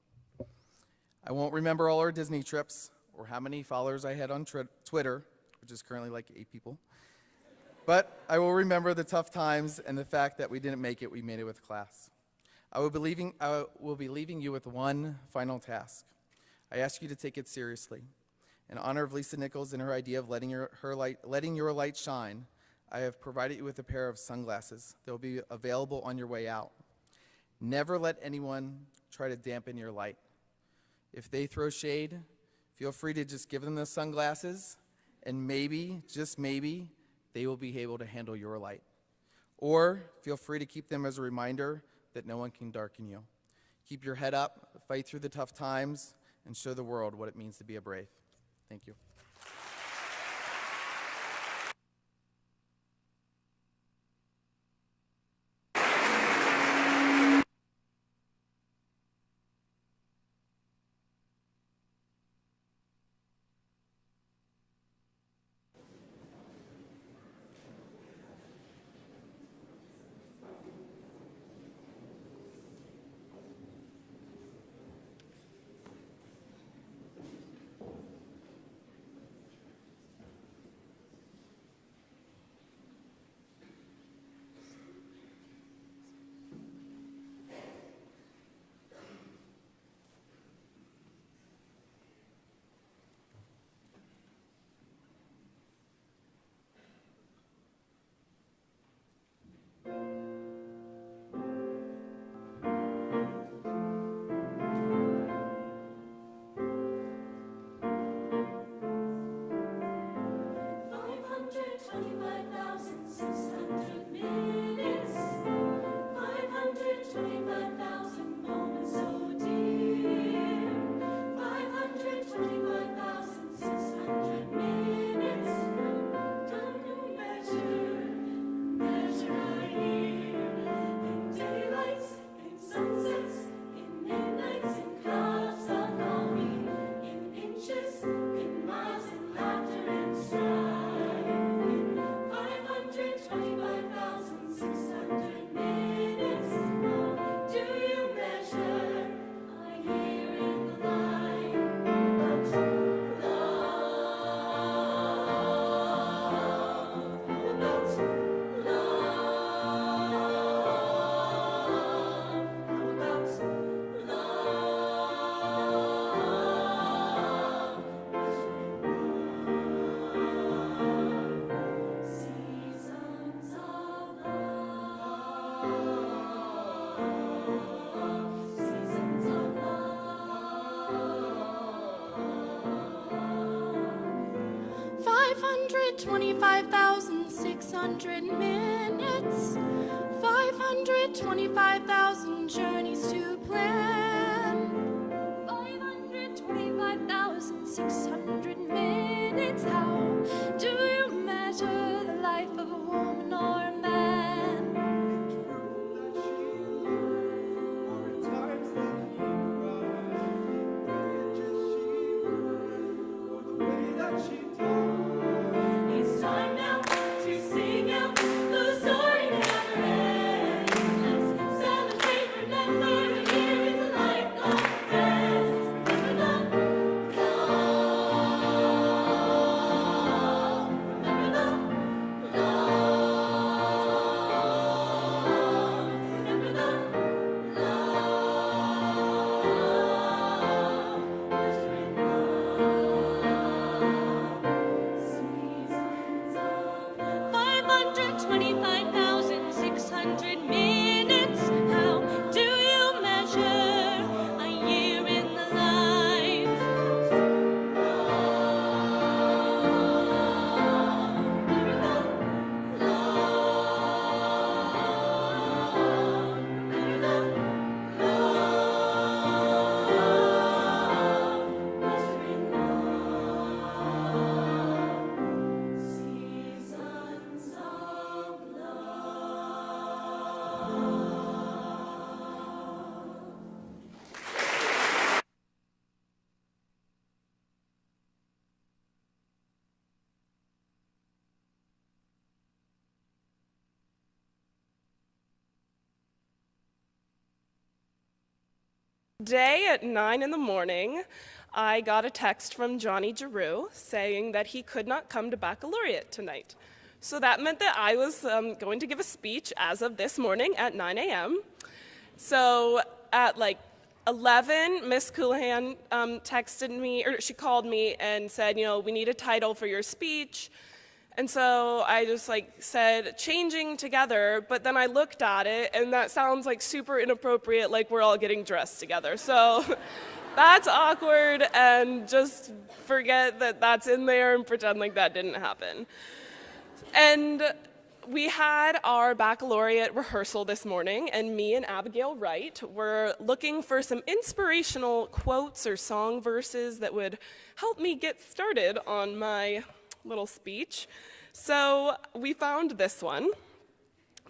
S2: I won't remember all our Disney trips or how many followers I had on Twitter, which is currently like 8 people. But I will remember the tough times and the fact that we didn't make it, we made it with class. I will be leaving you with one final task. I ask you to take it seriously. In honor of Lisa Nichols and her idea of letting your light shine, I have provided you with a pair of sunglasses that will be available on your way out. Never let anyone try to dampen your light. If they throw shade, feel free to just give them the sunglasses, and maybe, just maybe, they will be able to handle your light. Or feel free to keep them as a reminder that no one can darken you. Keep your head up, fight through the tough times, and show the world what it means to be a brave. Thank you.
S9: 525,600 minutes, 525,000 journeys to plan. 525,600 minutes, how do you measure the life of a woman or a man? It's time now to sing out the story never ends. Let's celebrate, remember, here is the life of friends. Remember the love, remember the love, remember the love, measuring seasons of 525,600 minutes. How do you measure a year in the life? Remember the love, remember the love, measuring seasons of
S5: Today at 9 in the morning, I got a text from Johnny Giroux saying that he could not come to Baccalaureate tonight. So that meant that I was going to give a speech as of this morning at 9 a.m. So at like 11, Miss Coulihan texted me, or she called me and said, you know, we need a title for your speech. And so I just said, changing together, but then I looked at it and that sounds like super inappropriate, like we're all getting dressed together. So that's awkward, and just forget that that's in there and pretend like that didn't happen. And we had our baccalaureate rehearsal this morning, and me and Abigail Wright were looking for some inspirational quotes or song verses that would help me get started on my little speech. So we found this one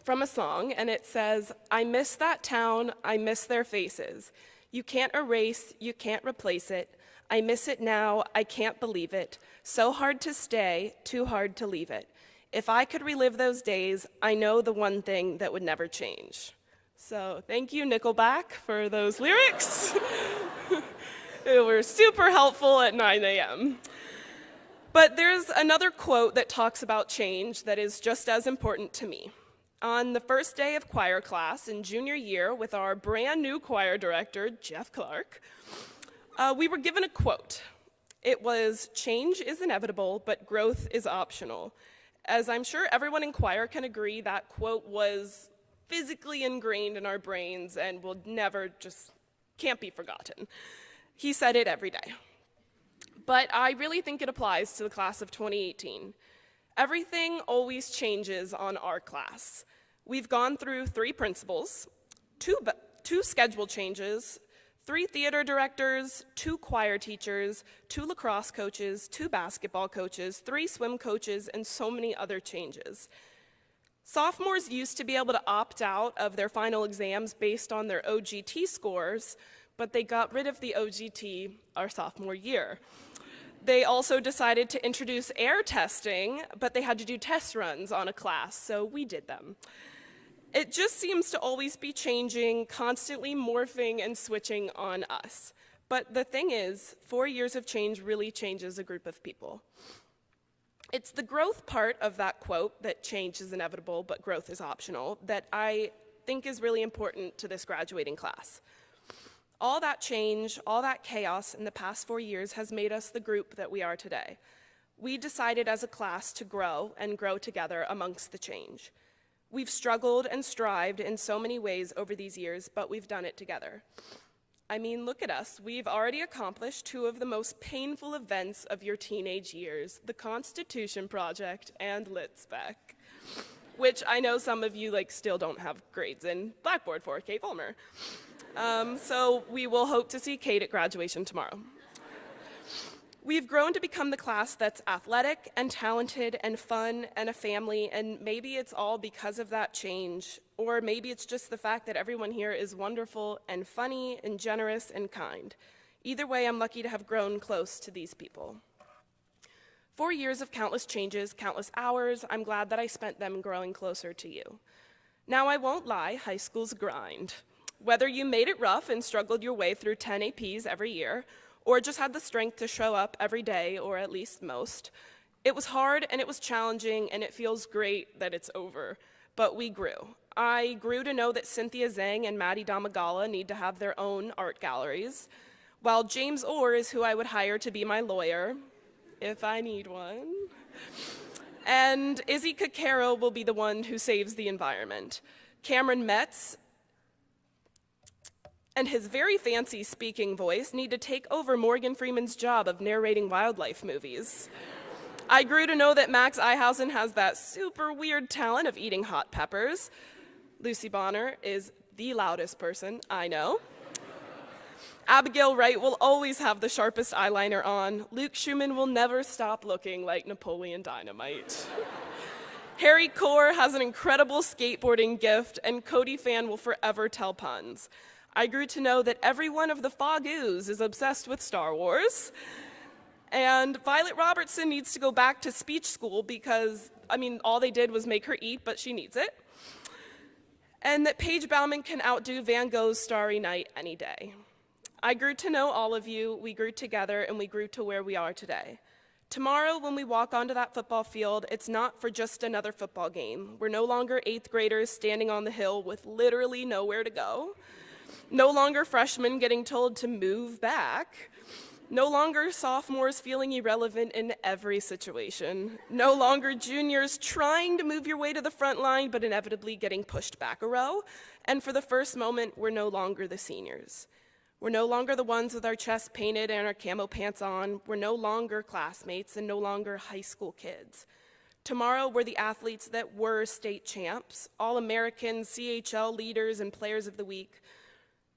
S5: from a song, and it says, I miss that town, I miss their faces. You can't erase, you can't replace it. I miss it now, I can't believe it. So hard to stay, too hard to leave it. If I could relive those days, I know the one thing that would never change. So thank you, Nickelback, for those lyrics. They were super helpful at 9 a.m. But there's another quote that talks about change that is just as important to me. On the first day of choir class in junior year with our brand new choir director, Jeff Clark, we were given a quote. It was, change is inevitable, but growth is optional. As I'm sure everyone in choir can agree, that quote was physically ingrained in our brains and will never, just can't be forgotten. He said it every day. But I really think it applies to the class of 2018. Everything always changes on our class. We've gone through 3 principals, 2 schedule changes, 3 theater directors, 2 choir teachers, 2 lacrosse coaches, 2 basketball coaches, 3 swim coaches, and so many other changes. Sophomores used to be able to opt out of their final exams based on their OGT scores, but they got rid of the OGT our sophomore year. They also decided to introduce air testing, but they had to do test runs on a class, so we did them. It just seems to always be changing, constantly morphing and switching on us. But the thing is, 4 years of change really changes a group of people. It's the growth part of that quote, that change is inevitable, but growth is optional, that I think is really important to this graduating class. All that change, all that chaos in the past 4 years has made us the group that we are today. We decided as a class to grow and grow together amongst the change. We've struggled and strived in so many ways over these years, but we've done it together. I mean, look at us. We've already accomplished two of the most painful events of your teenage years, the Constitution Project and Lit Spec, which I know some of you still don't have grades in Blackboard for, Kate Fulmer. So we will hope to see Kate at graduation tomorrow. We've grown to become the class that's athletic and talented and fun and a family, and maybe it's all because of that change, or maybe it's just the fact that everyone here is wonderful and funny and generous and kind. Either way, I'm lucky to have grown close to these people. 4 years of countless changes, countless hours, I'm glad that I spent them growing closer to you. Now, I won't lie, high school's a grind. Whether you made it rough and struggled your way through 10 APs every year, or just had the strength to show up every day, or at least most, it was hard and it was challenging, and it feels great that it's over. But we grew. I grew to know that Cynthia Zhang and Maddie Damagala need to have their own art galleries, while James Orr is who I would hire to be my lawyer, if I need one. And Izzy Kakaro will be the one who saves the environment. Cameron Metz and his very fancy speaking voice need to take over Morgan Freeman's job of narrating wildlife movies. I grew to know that Max Eihausen has that super weird talent of eating hot peppers. Lucy Bonner is the loudest person I know. Abigail Wright will always have the sharpest eyeliner on. Luke Schumann will never stop looking like Napoleon Dynamite. Harry Core has an incredible skateboarding gift, and Cody Fan will forever tell puns. I grew to know that every one of the Fogoos is obsessed with Star Wars. And Violet Robertson needs to go back to speech school because, all they did was make her eat, but she needs it. And that Paige Bauman can outdo Van Gogh's Starry Night any day. I grew to know all of you, we grew together, and we grew to where we are today. Tomorrow, when we walk onto that football field, it's not for just another football game. We're no longer 8th graders standing on the hill with literally nowhere to go. No longer freshmen getting told to move back. No longer sophomores feeling irrelevant in every situation. No longer juniors trying to move your way to the front line, but inevitably getting pushed back a row. And for the first moment, we're no longer the seniors. We're no longer the ones with our chests painted and our camo pants on. We're no longer classmates and no longer high school kids. Tomorrow, we're the athletes that were state champs, All-Americans, CHL leaders, and players of the week.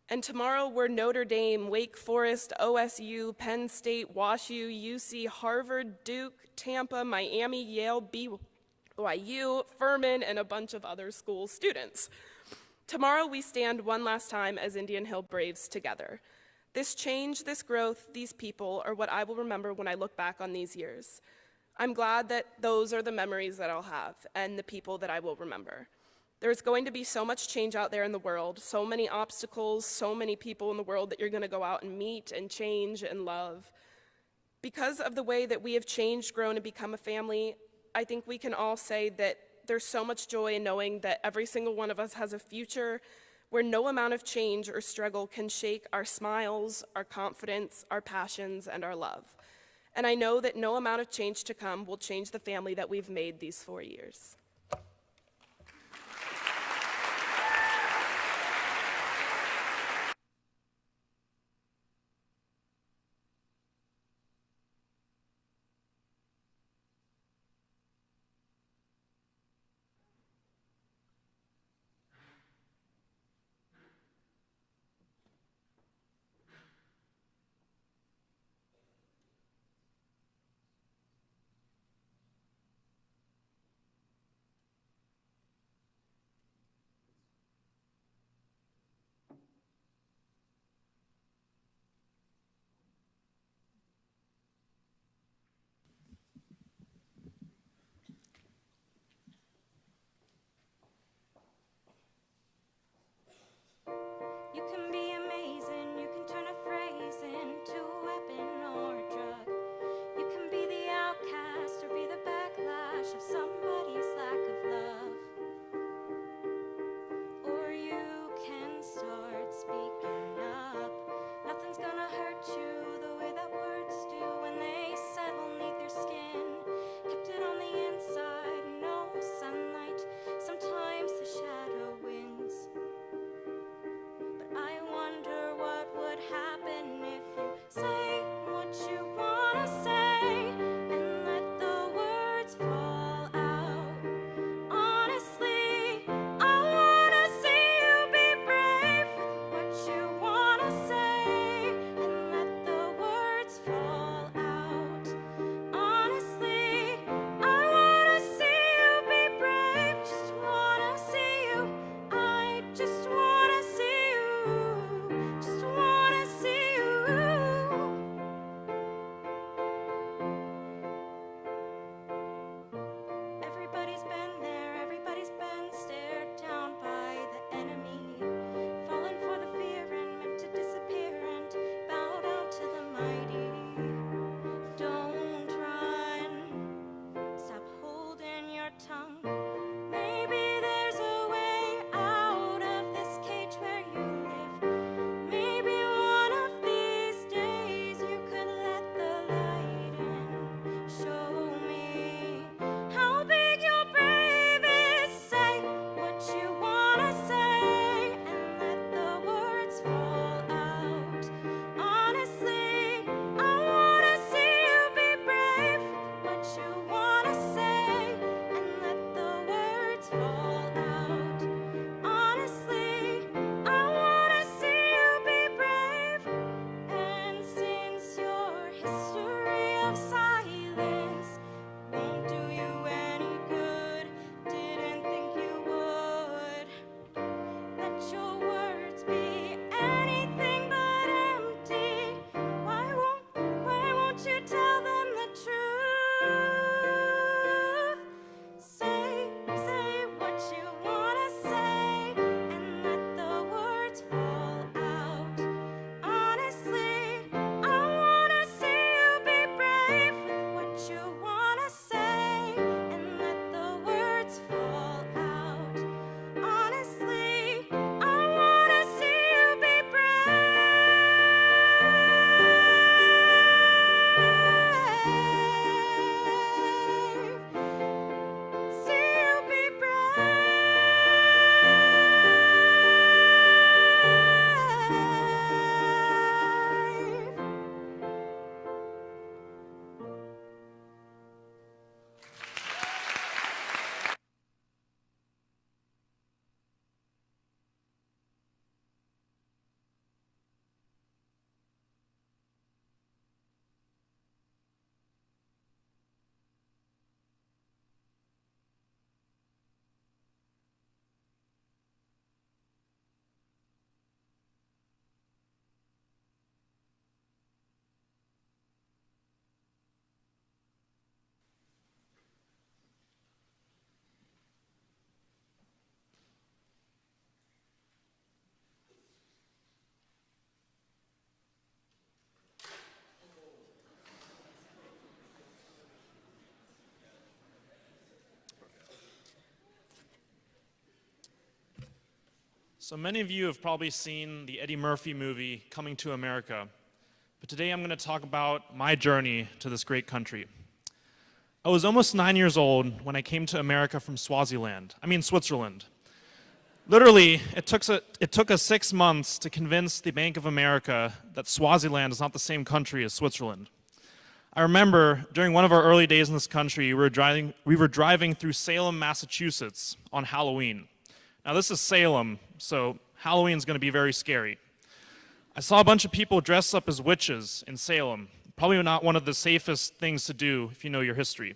S5: And tomorrow, we're Notre Dame, Wake Forest, OSU, Penn State, WashU, UC, Harvard, Duke, Tampa, Miami, Yale, BYU, Furman, and a bunch of other school students. Tomorrow, we stand one last time as Indian Hill Braves together. This change, this growth, these people are what I will remember when I look back on these years. I'm glad that those are the memories that I'll have and the people that I will remember. There's going to be so much change out there in the world, so many obstacles, so many people in the world that you're going to go out and meet and change and love. Because of the way that we have changed, grown, and become a family, I think we can all say that there's so much joy in knowing that every single one of us has a future where no amount of change or struggle can shake our smiles, our confidence, our passions, and our love. And I know that no amount of change to come will change the family that we've made these 4 years.
S13: mystery of silence won't do you any good. Didn't think you would. Let your words be anything but empty. Why won't you tell them the truth? Say what you wanna say and let the words fall out. Honestly, I wanna see you be brave with what you wanna say and let the words fall out. Honestly, I wanna see you be brave. See you be brave.
S10: So many of you have probably seen the Eddie Murphy movie, Coming to America. But today I'm going to talk about my journey to this great country. I was almost 9 years old when I came to America from Swaziland. Switzerland. Literally, it took us 6 months to convince the Bank of America that Swaziland is not the same country as Switzerland. I remember during one of our early days in this country, we were driving through Salem, Massachusetts on Halloween. Now this is Salem, so Halloween's going to be very scary. I saw a bunch of people dressed up as witches in Salem. Probably not one of the safest things to do if you know your history.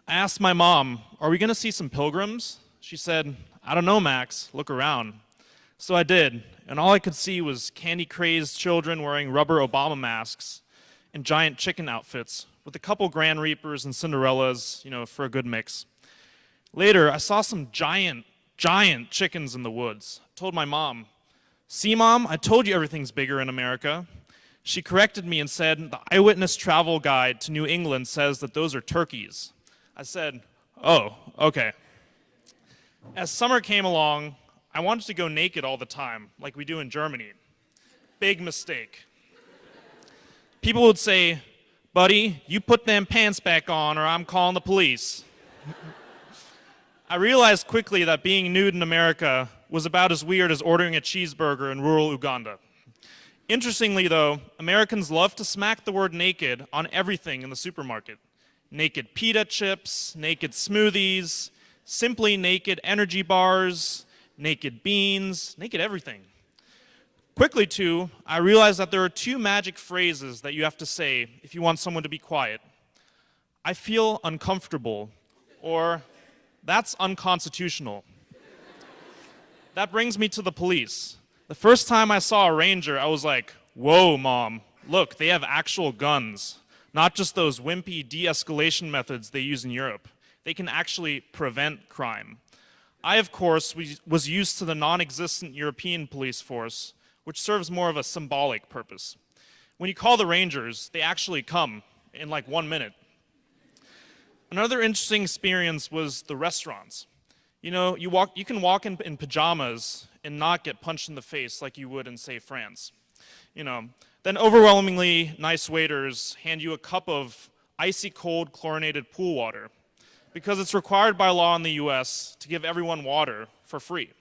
S10: I asked my mom, "Are we going to see some pilgrims?" She said, "I don't know, Max, look around." So I did, and all I could see was candy-crazed children wearing rubber Obama masks and giant chicken outfits with a couple Grand Reapers and Cinderellas, for a good mix. Later, I saw some giant chickens in the woods. I told my mom, "See, Mom, I told you everything's bigger in America." She corrected me and said, "The Eyewitness Travel Guide to New England says that those are turkeys." I said, "Oh, okay." As summer came along, I wanted to go naked all the time, like we do in Germany. Big mistake. People would say, "Buddy, you put them pants back on or I'm calling the police." I realized quickly that being nude in America was about as weird as ordering a cheeseburger in rural Uganda. Interestingly, though, Americans love to smack the word naked on everything in the supermarket. Naked pita chips, naked smoothies, simply naked energy bars, naked beans, naked everything. Quickly, too, I realized that there are two magic phrases that you have to say if you want someone to be quiet. "I feel uncomfortable," or "That's unconstitutional." That brings me to the police. The first time I saw a ranger, I was like, "Whoa, Mom, look, they have actual guns, not just those wimpy de-escalation methods they use in Europe. They can actually prevent crime." I, of course, was used to the non-existent European police force, which serves more of a symbolic purpose. When you call the rangers, they actually come in like 1 minute. Another interesting experience was the restaurants. You can walk in pajamas and not get punched in the face like you would in, say, France. Then overwhelmingly nice waiters hand you a cup of icy cold chlorinated pool water because it's required by law in the US to give everyone water for free.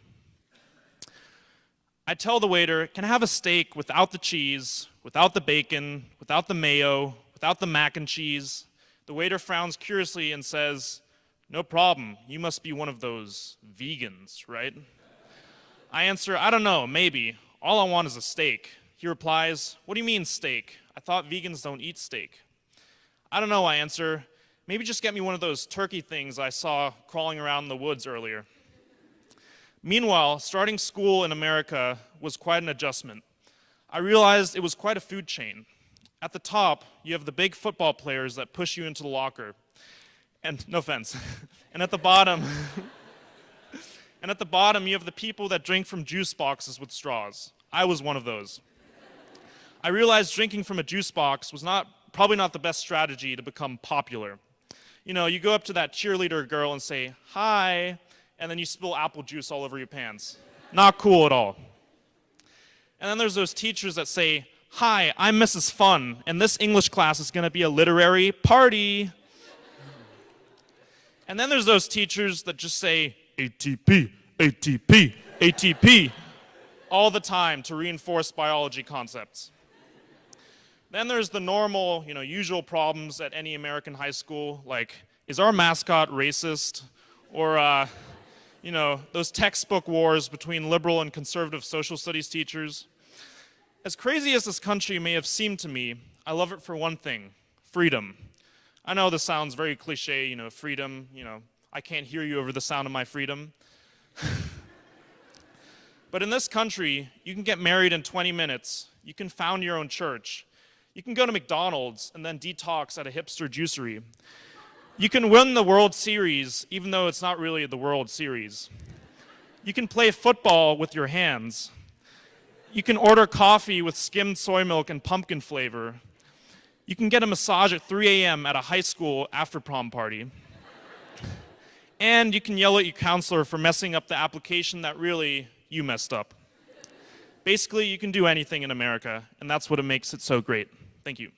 S10: I tell the waiter, "Can I have a steak without the cheese, without the bacon, without the mayo, without the mac and cheese?" The waiter frowns curiously and says, "No problem, you must be one of those vegans, right?" I answer, "I don't know, maybe. All I want is a steak." He replies, "What do you mean steak? I thought vegans don't eat steak. I don't know, I answer. Maybe just get me one of those turkey things I saw crawling around in the woods earlier. Meanwhile, starting school in America was quite an adjustment. I realized it was quite a food chain. At the top, you have the big football players that push you into the locker. And no offense. And at the bottom, you have the people that drink from juice boxes with straws. I was one of those. I realized drinking from a juice box was probably not the best strategy to become popular. You know, you go up to that cheerleader girl and say, "Hi," and then you spill apple juice all over your pants. Not cool at all. And then there's those teachers that say, "Hi, I'm Mrs. Fun, and this English class is going to be a literary party." And then there's those teachers that just say, "ATP, ATP, ATP," all the time to reinforce biology concepts. Then there's the normal, usual problems at any American high school, like, is our mascot racist? Or, those textbook wars between liberal and conservative social studies teachers. As crazy as this country may have seemed to me, I love it for one thing: freedom. I know this sounds very cliche, freedom, I can't hear you over the sound of my freedom. But in this country, you can get married in 20 minutes, you can found your own church, you can go to McDonald's and then detox at a hipster juicery. You can win the World Series, even though it's not really the World Series. You can play football with your hands. You can order coffee with skimmed soy milk and pumpkin flavor. You can get a massage at 3 a.m. at a high school after prom party. And you can yell at your counselor for messing up the application that really you messed up. Basically, you can do anything in America, and that's what makes it so great. Thank you.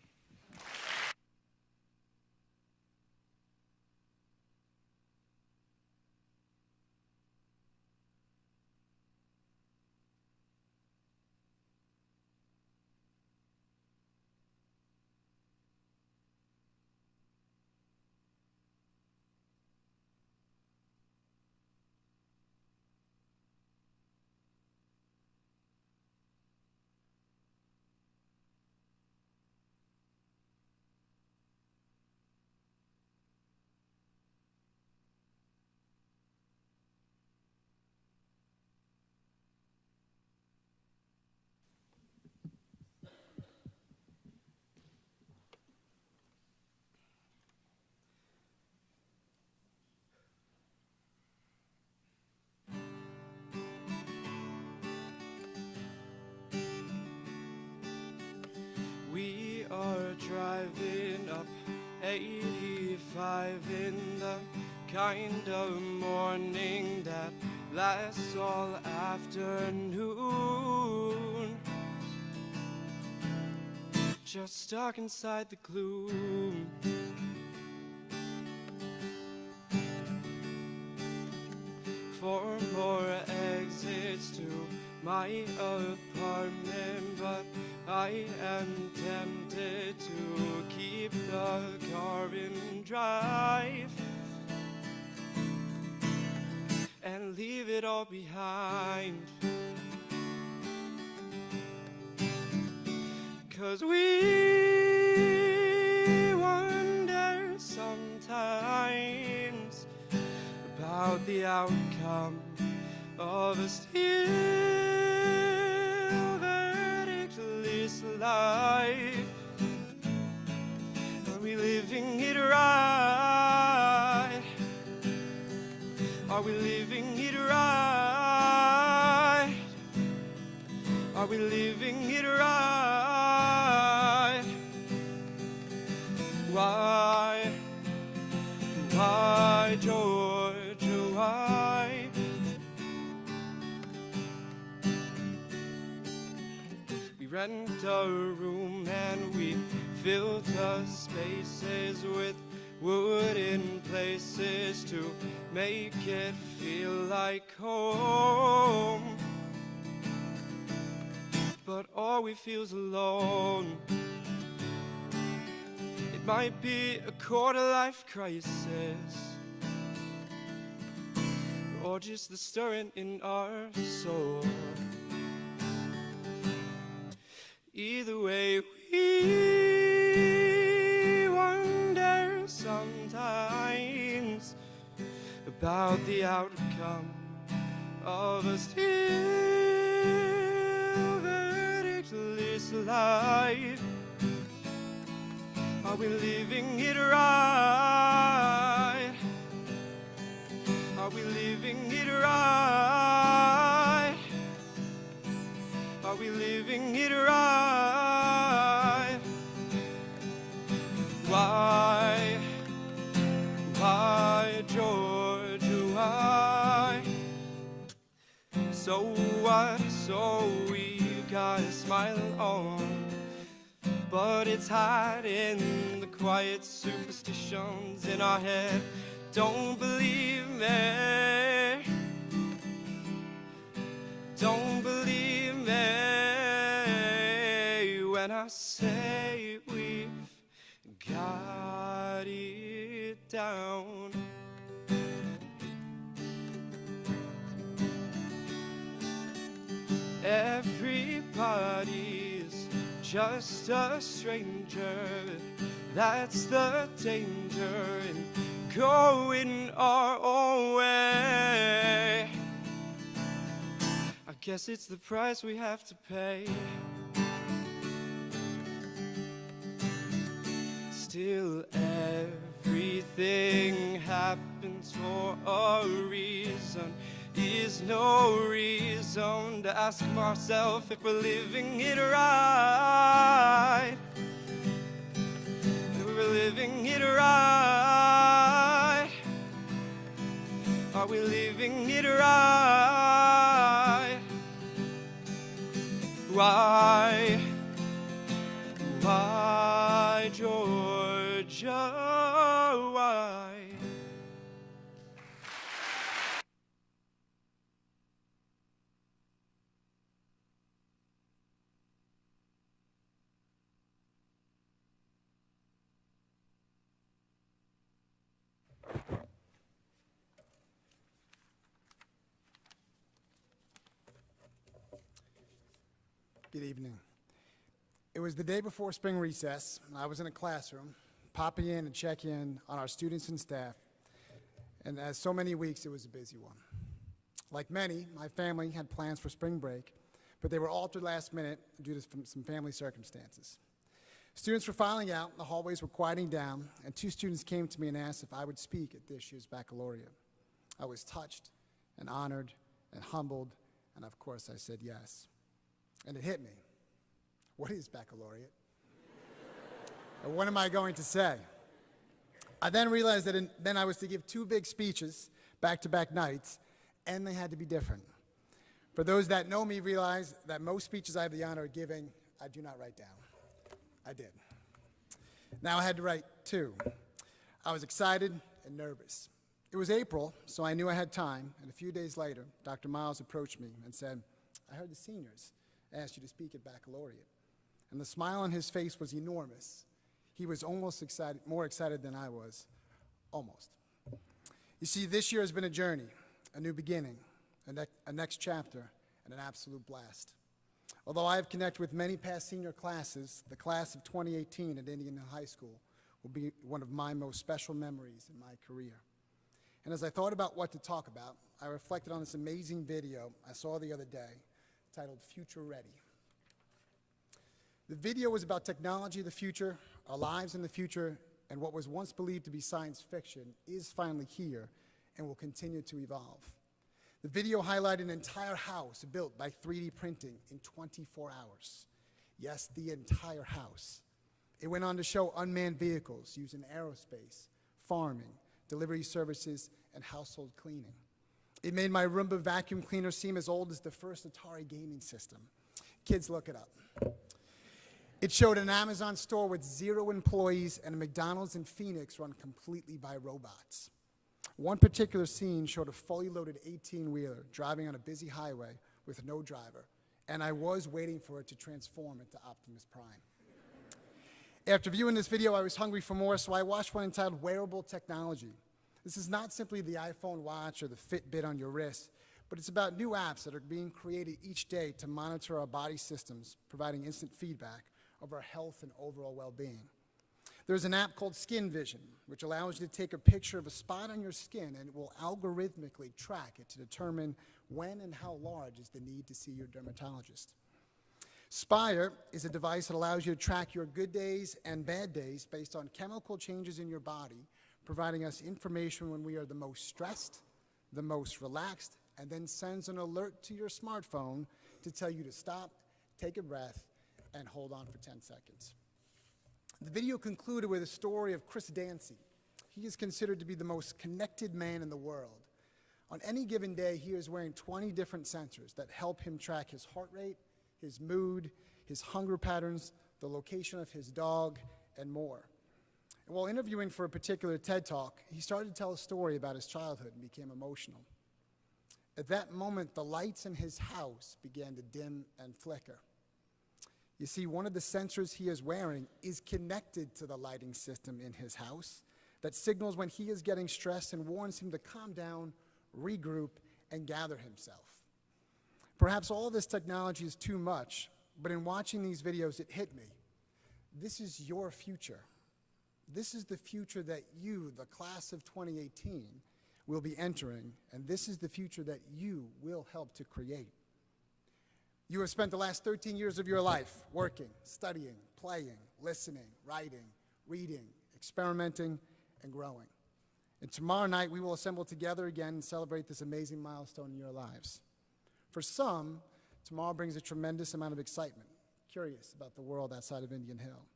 S8: We are driving up 85 in the kind of morning that lasts all afternoon. Just stuck inside the gloom. 4 more exits to my apartment, but I am tempted to keep the car in drive and leave it all behind. 'Cause we wonder sometimes about the outcome of a still verdictless life. Are we living it right? Are we living it right? Are we living it right? Why, Georgia, why? We rent a room and we fill the spaces with wooden places to make it feel like home. But all we feel's alone. It might be a quarter-life crisis, or just the stirring in our soul. Either way, we wonder sometimes about the outcome of a still verdictless life. Are we living it right? Are we living it right? Are we living it right? Why, Georgia, why? So what? So we got a smile on, but it's hiding the quiet superstitions in our head. Don't believe me. Don't believe me when I say we've got it down. Everybody's just a stranger. That's the danger in going our own way. I guess it's the price we have to pay. Still, everything happens for a reason. Is no reason to ask myself if we're living it right. If we're living it right. Are we living it right? Why, Georgia, why?
S11: Good evening. It was the day before spring recess. I was in a classroom, popping in and checking in on our students and staff. And as so many weeks, it was a busy one. Like many, my family had plans for spring break, but they were altered last minute due to some family circumstances. Students were filing out, the hallways were quieting down, and 2 students came to me and asked if I would speak at this year's baccalaureate. I was touched and honored and humbled, and of course I said yes. And it hit me. What is baccalaureate? And what am I going to say? I then realized that then I was to give 2 big speeches back-to-back nights, and they had to be different. For those that know me realize that most speeches I have the honor of giving, I do not write down. I did. Now I had to write 2. I was excited and nervous. It was April, so I knew I had time, and a few days later, Dr. Miles approached me and said, I heard the seniors asked you to speak at baccalaureate. And the smile on his face was enormous. He was almost excited, more excited than I was, almost. You see, this year has been a journey, a new beginning, a next chapter, and an absolute blast. Although I have connected with many past senior classes, the class of 2018 at Indian Hill High School will be one of my most special memories in my career. And as I thought about what to talk about, I reflected on this amazing video I saw the other day titled Future Ready. The video was about technology of the future, our lives in the future, and what was once believed to be science fiction is finally here and will continue to evolve. The video highlighted an entire house built by 3D printing in 24 hours. Yes, the entire house. It went on to show unmanned vehicles used in aerospace, farming, delivery services, and household cleaning. It made my Roomba vacuum cleaner seem as old as the first Atari gaming system. Kids, look it up. It showed an Amazon store with 0 employees and a McDonald's in Phoenix run completely by robots. One particular scene showed a fully loaded 18-wheeler driving on a busy highway with no driver, and I was waiting for it to transform into Optimus Prime. After viewing this video, I was hungry for more, so I watched one entitled Wearable Technology. This is not simply the iPhone watch or the Fitbit on your wrist, but it's about new apps that are being created each day to monitor our body systems, providing instant feedback of our health and overall well-being. There's an app called Skin Vision, which allows you to take a picture of a spot on your skin, and it will algorithmically track it to determine when and how large is the need to see your dermatologist. Spire is a device that allows you to track your good days and bad days based on chemical changes in your body, providing us information when we are the most stressed, the most relaxed, and then sends an alert to your smartphone to tell you to stop, take a breath, and hold on for 10 seconds. The video concluded with a story of Chris Dancy. He is considered to be the most connected man in the world. On any given day, he is wearing 20 different sensors that help him track his heart rate, his mood, his hunger patterns, the location of his dog, and more. And while interviewing for a particular TED Talk, he started to tell a story about his childhood and became emotional. At that moment, the lights in his house began to dim and flicker. You see, one of the sensors he is wearing is connected to the lighting system in his house that signals when he is getting stressed and warns him to calm down, regroup, and gather himself. Perhaps all this technology is too much, but in watching these videos, it hit me. This is your future. This is the future that you, the class of 2018, will be entering, and this is the future that you will help to create. You have spent the last 13 years of your life working, studying, playing, listening, writing, reading, experimenting, and growing. And tomorrow night, we will assemble together again and celebrate this amazing milestone in your lives. For some, tomorrow brings a tremendous amount of excitement, curious about the world outside of Indian Hill.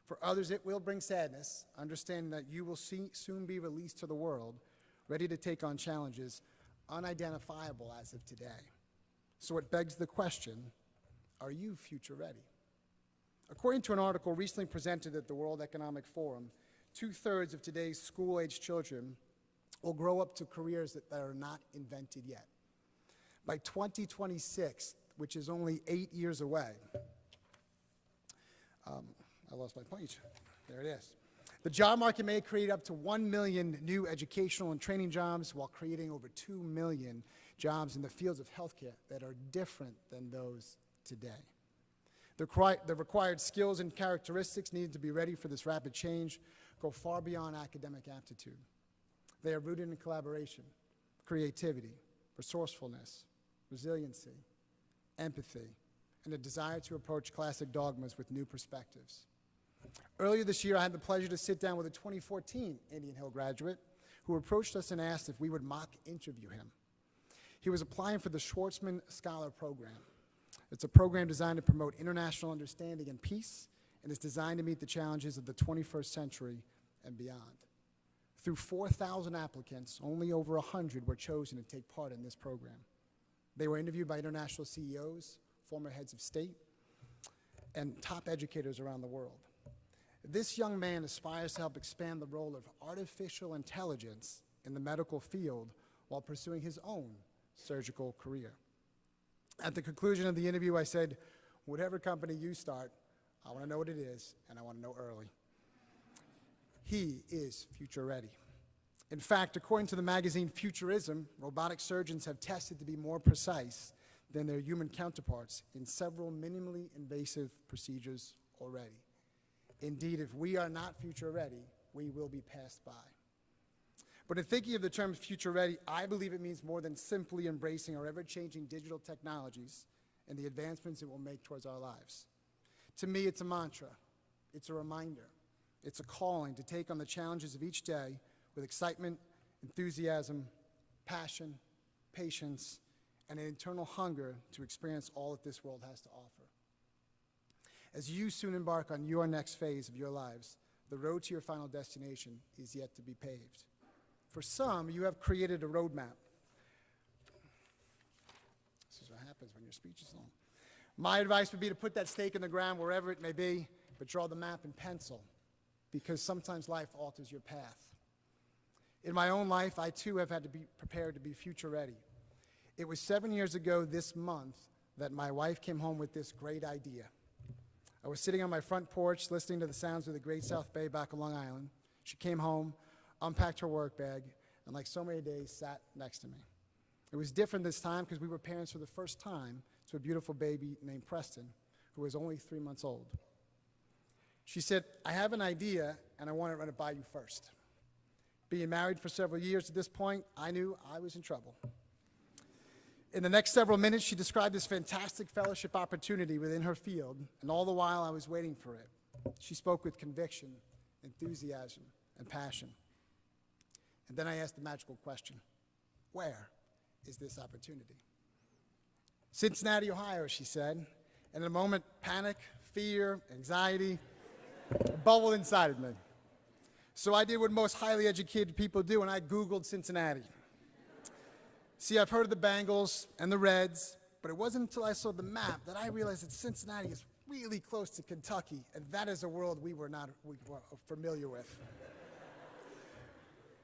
S11: For others, it will bring sadness, understanding that you will soon be released to the world, ready to take on challenges unidentifiable as of today. So it begs the question, are you future ready? According to an article recently presented at the World Economic Forum, 2/3 of today's school-aged children will grow up to careers that are not invented yet. By 2026, which is only 8 years away, I lost my point. There it is. The job market may create up to 1 million new educational and training jobs while creating over 2 million jobs in the fields of healthcare that are different than those today. The required skills and characteristics needed to be ready for this rapid change go far beyond academic aptitude. They are rooted in collaboration, creativity, resourcefulness, resiliency, empathy, and a desire to approach classic dogmas with new perspectives. Earlier this year, I had the pleasure to sit down with a 2014 Indian Hill graduate who approached us and asked if we would mock interview him. He was applying for the Schwartzman Scholar Program. It's a program designed to promote international understanding and peace, and is designed to meet the challenges of the 21st century and beyond. Through 4,000 applicants, only over 100 were chosen to take part in this program. They were interviewed by international CEOs, former heads of state, and top educators around the world. This young man aspires to help expand the role of artificial intelligence in the medical field while pursuing his own surgical career. At the conclusion of the interview, I said, whatever company you start, I want to know what it is, and I want to know early. He is future ready. In fact, according to the magazine Futurism, robotic surgeons have tested to be more precise than their human counterparts in several minimally invasive procedures already. Indeed, if we are not future ready, we will be passed by. But in thinking of the term future ready, I believe it means more than simply embracing our ever-changing digital technologies and the advancements it will make towards our lives. To me, it's a mantra, it's a reminder, it's a calling to take on the challenges of each day with excitement, enthusiasm, passion, patience, and an internal hunger to experience all that this world has to offer. As you soon embark on your next phase of your lives, the road to your final destination is yet to be paved. For some, you have created a roadmap. This is what happens when your speech is long. My advice would be to put that stake in the ground wherever it may be, but draw the map in pencil, because sometimes life alters your path. In my own life, I too have had to be prepared to be future ready. It was 7 years ago this month that my wife came home with this great idea. I was sitting on my front porch listening to the sounds of the Great South Bay back on Long Island. She came home, unpacked her work bag, and like so many days, sat next to me. It was different this time because we were parents for the first time to a beautiful baby named Preston, who was only 3 months old. She said, I have an idea, and I want to run it by you first. Being married for several years at this point, I knew I was in trouble. In the next several minutes, she described this fantastic fellowship opportunity within her field, and all the while I was waiting for it. She spoke with conviction, enthusiasm, and passion. And then I asked the magical question, where is this opportunity? Cincinnati, Ohio, she said. And in a moment, panic, fear, anxiety bubbled inside of me. So I did what most highly educated people do, and I Googled Cincinnati. See, I've heard of the Bengals and the Reds, but it wasn't until I saw the map that I realized that Cincinnati is really close to Kentucky, and that is a world we were familiar with.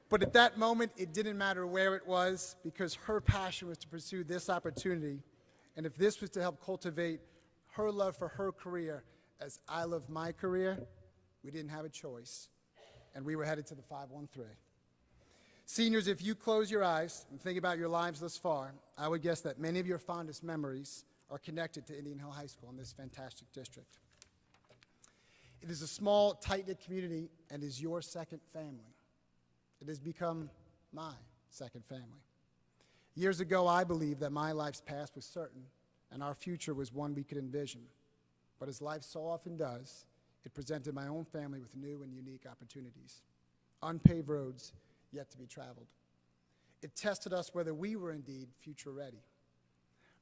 S11: But at that moment, it didn't matter where it was, because her passion was to pursue this opportunity, and if this was to help cultivate her love for her career as I love my career, we didn't have a choice, and we were headed to the 513. Seniors, if you close your eyes and think about your lives thus far, I would guess that many of your fondest memories are connected to Indian Hill High School in this fantastic district. It is a small, tight-knit community and is your second family. It has become my second family. Years ago, I believed that my life's past was certain and our future was one we could envision. But as life so often does, it presented my own family with new and unique opportunities, unpaved roads yet to be traveled. It tested us whether we were indeed future ready.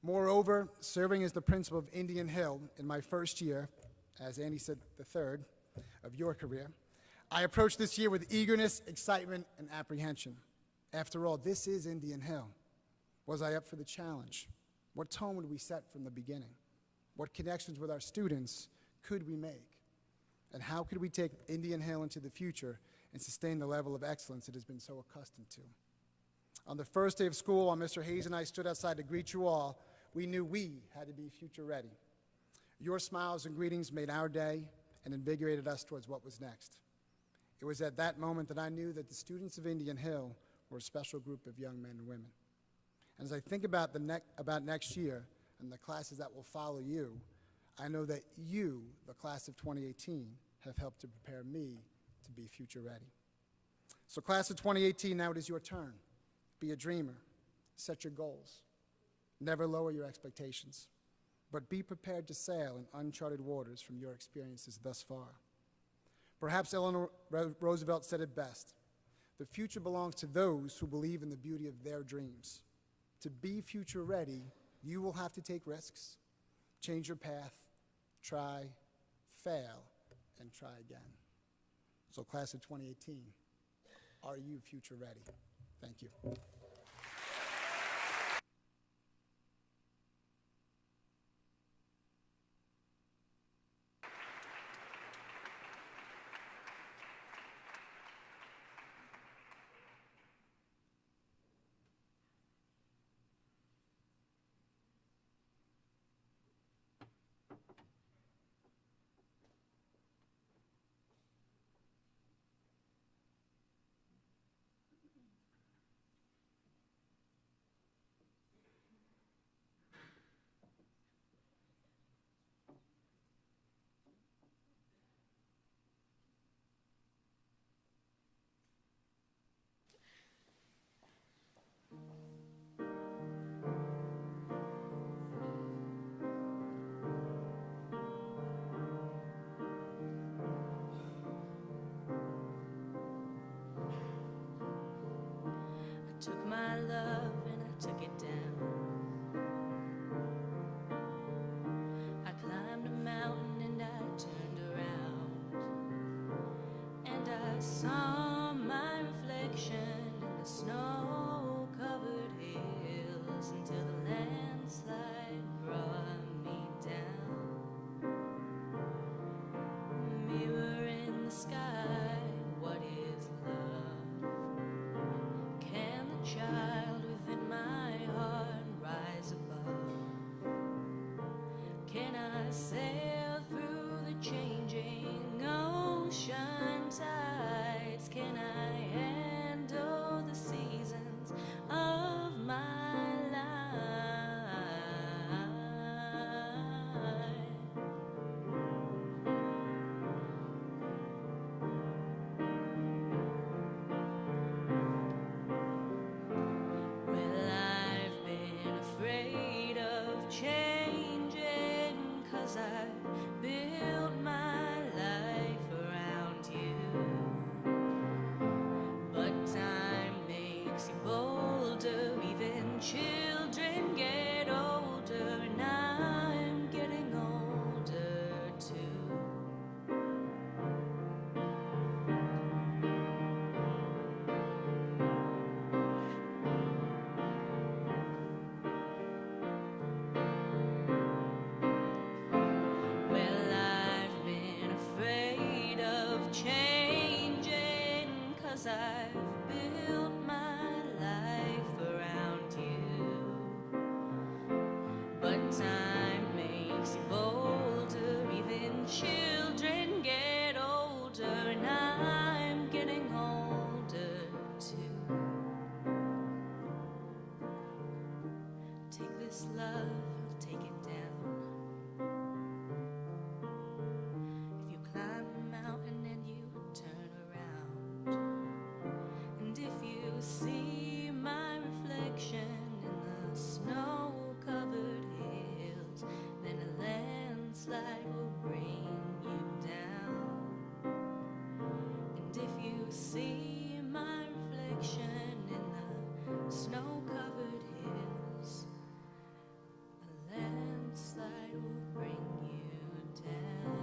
S11: Moreover, serving as the principal of Indian Hill in my first year, as Andy said, the third of your career, I approached this year with eagerness, excitement, and apprehension. After all, this is Indian Hill. Was I up for the challenge? What tone would we set from the beginning? What connections with our students could we make? And how could we take Indian Hill into the future and sustain the level of excellence it has been so accustomed to? On the first day of school, while Mr. Hayes and I stood outside to greet you all, we knew we had to be future ready. Your smiles and greetings made our day and invigorated us towards what was next. It was at that moment that I knew that the students of Indian Hill were a special group of young men and women. And as I think about next year and the classes that will follow you, I know that you, the class of 2018, have helped to prepare me to be future ready. So class of 2018, now it is your turn. Be a dreamer. Set your goals. Never lower your expectations, but be prepared to sail in uncharted waters from your experiences thus far. Perhaps Eleanor Roosevelt said it best: the future belongs to those who believe in the beauty of their dreams. To be future ready, you will have to take risks, change your path, try, fail, and try again. So class of 2018, are you future ready? Thank you.
S9: Took my love and I took it down. I climbed a mountain and I turned around, and I saw my reflection in the snow-covered hills until the landslide brought me down. Mirror in the sky, what is love? Can the child within my heart rise above? Can I sail through the changing ocean tides? Can I handle the seasons of my life?
S13: 'cause I've built my life around you. But time makes you bolder, even children get older, and I'm getting older too. Take this love, take it down. If you climb a mountain and you turn around, and if you see my reflection in the snow-covered hills, then a landslide will bring you down. And if you see my reflection in the snow-covered hills, a landslide will bring you down.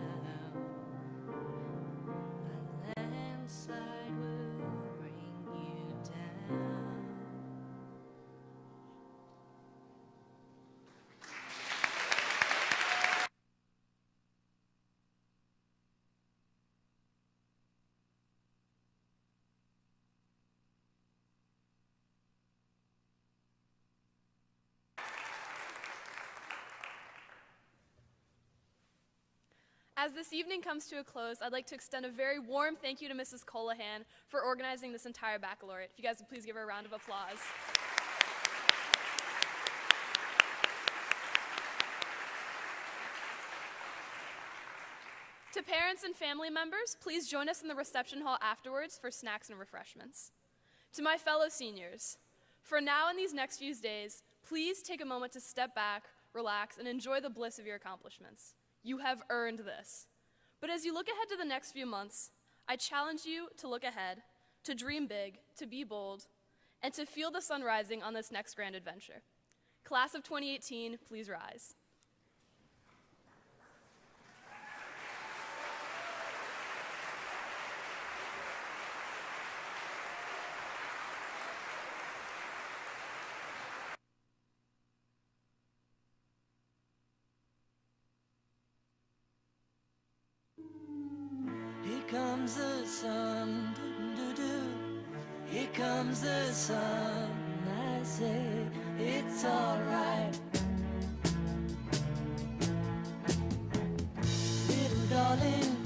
S13: A landslide will bring you down.
S4: As this evening comes to a close, I'd like to extend a very warm thank you to Mrs. Colahan for organizing this entire baccalaureate. If you guys would please give her a round of applause. To parents and family members, please join us in the reception hall afterwards for snacks and refreshments. To my fellow seniors, for now and these next few days, please take a moment to step back, relax, and enjoy the bliss of your accomplishments. You have earned this. But as you look ahead to the next few months, I challenge you to look ahead, to dream big, to be bold, and to feel the sun rising on this next grand adventure. Class of 2018, please rise.
S13: Here comes the sun, doo-doo-doo. Here comes the sun. I say it's alright. Little darling,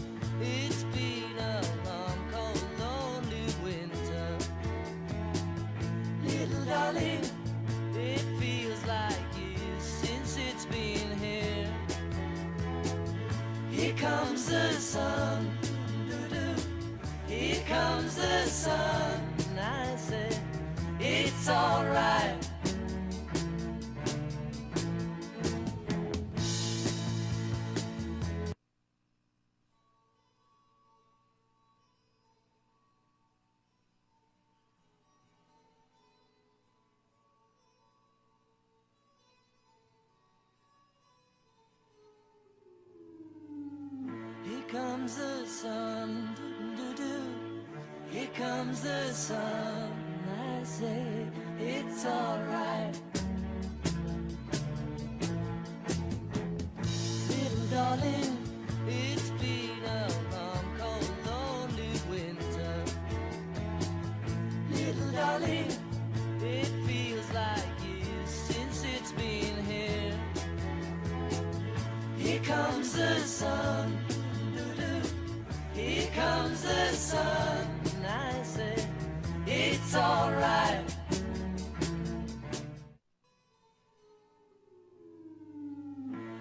S13: it's been a long, cold, lonely winter. Little darling, it feels like years since it's been here. Here comes the sun, doo-doo. Here comes the sun, and I say it's alright. Here comes the sun, doo-doo-doo. Here comes the sun, I say it's alright. Little darling, it's been a long, cold, lonely winter. Little darling, it feels like years since it's been here. Here comes the sun, doo-doo. Here comes the sun, and I say it's alright.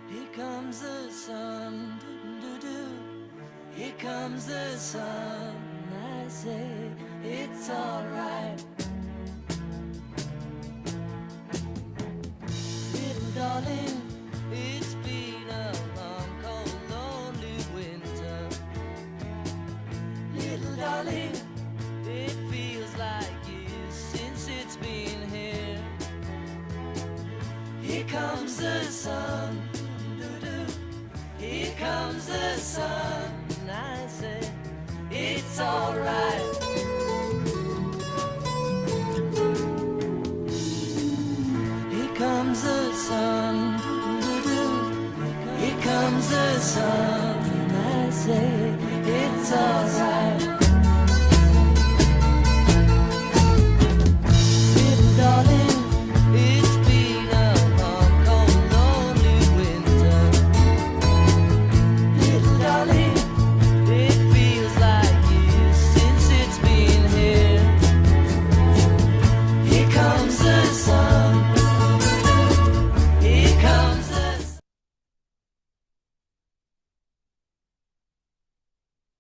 S13: Here comes the sun, doo-doo-doo. Here comes the sun, and I say it's alright. Little darling, it's been a long, cold, lonely winter. Little darling, it feels like years since it's been here. Here comes the sun, doo-doo. Here comes the sun, and I say it's alright. Here comes the sun, doo-doo. Here comes the sun.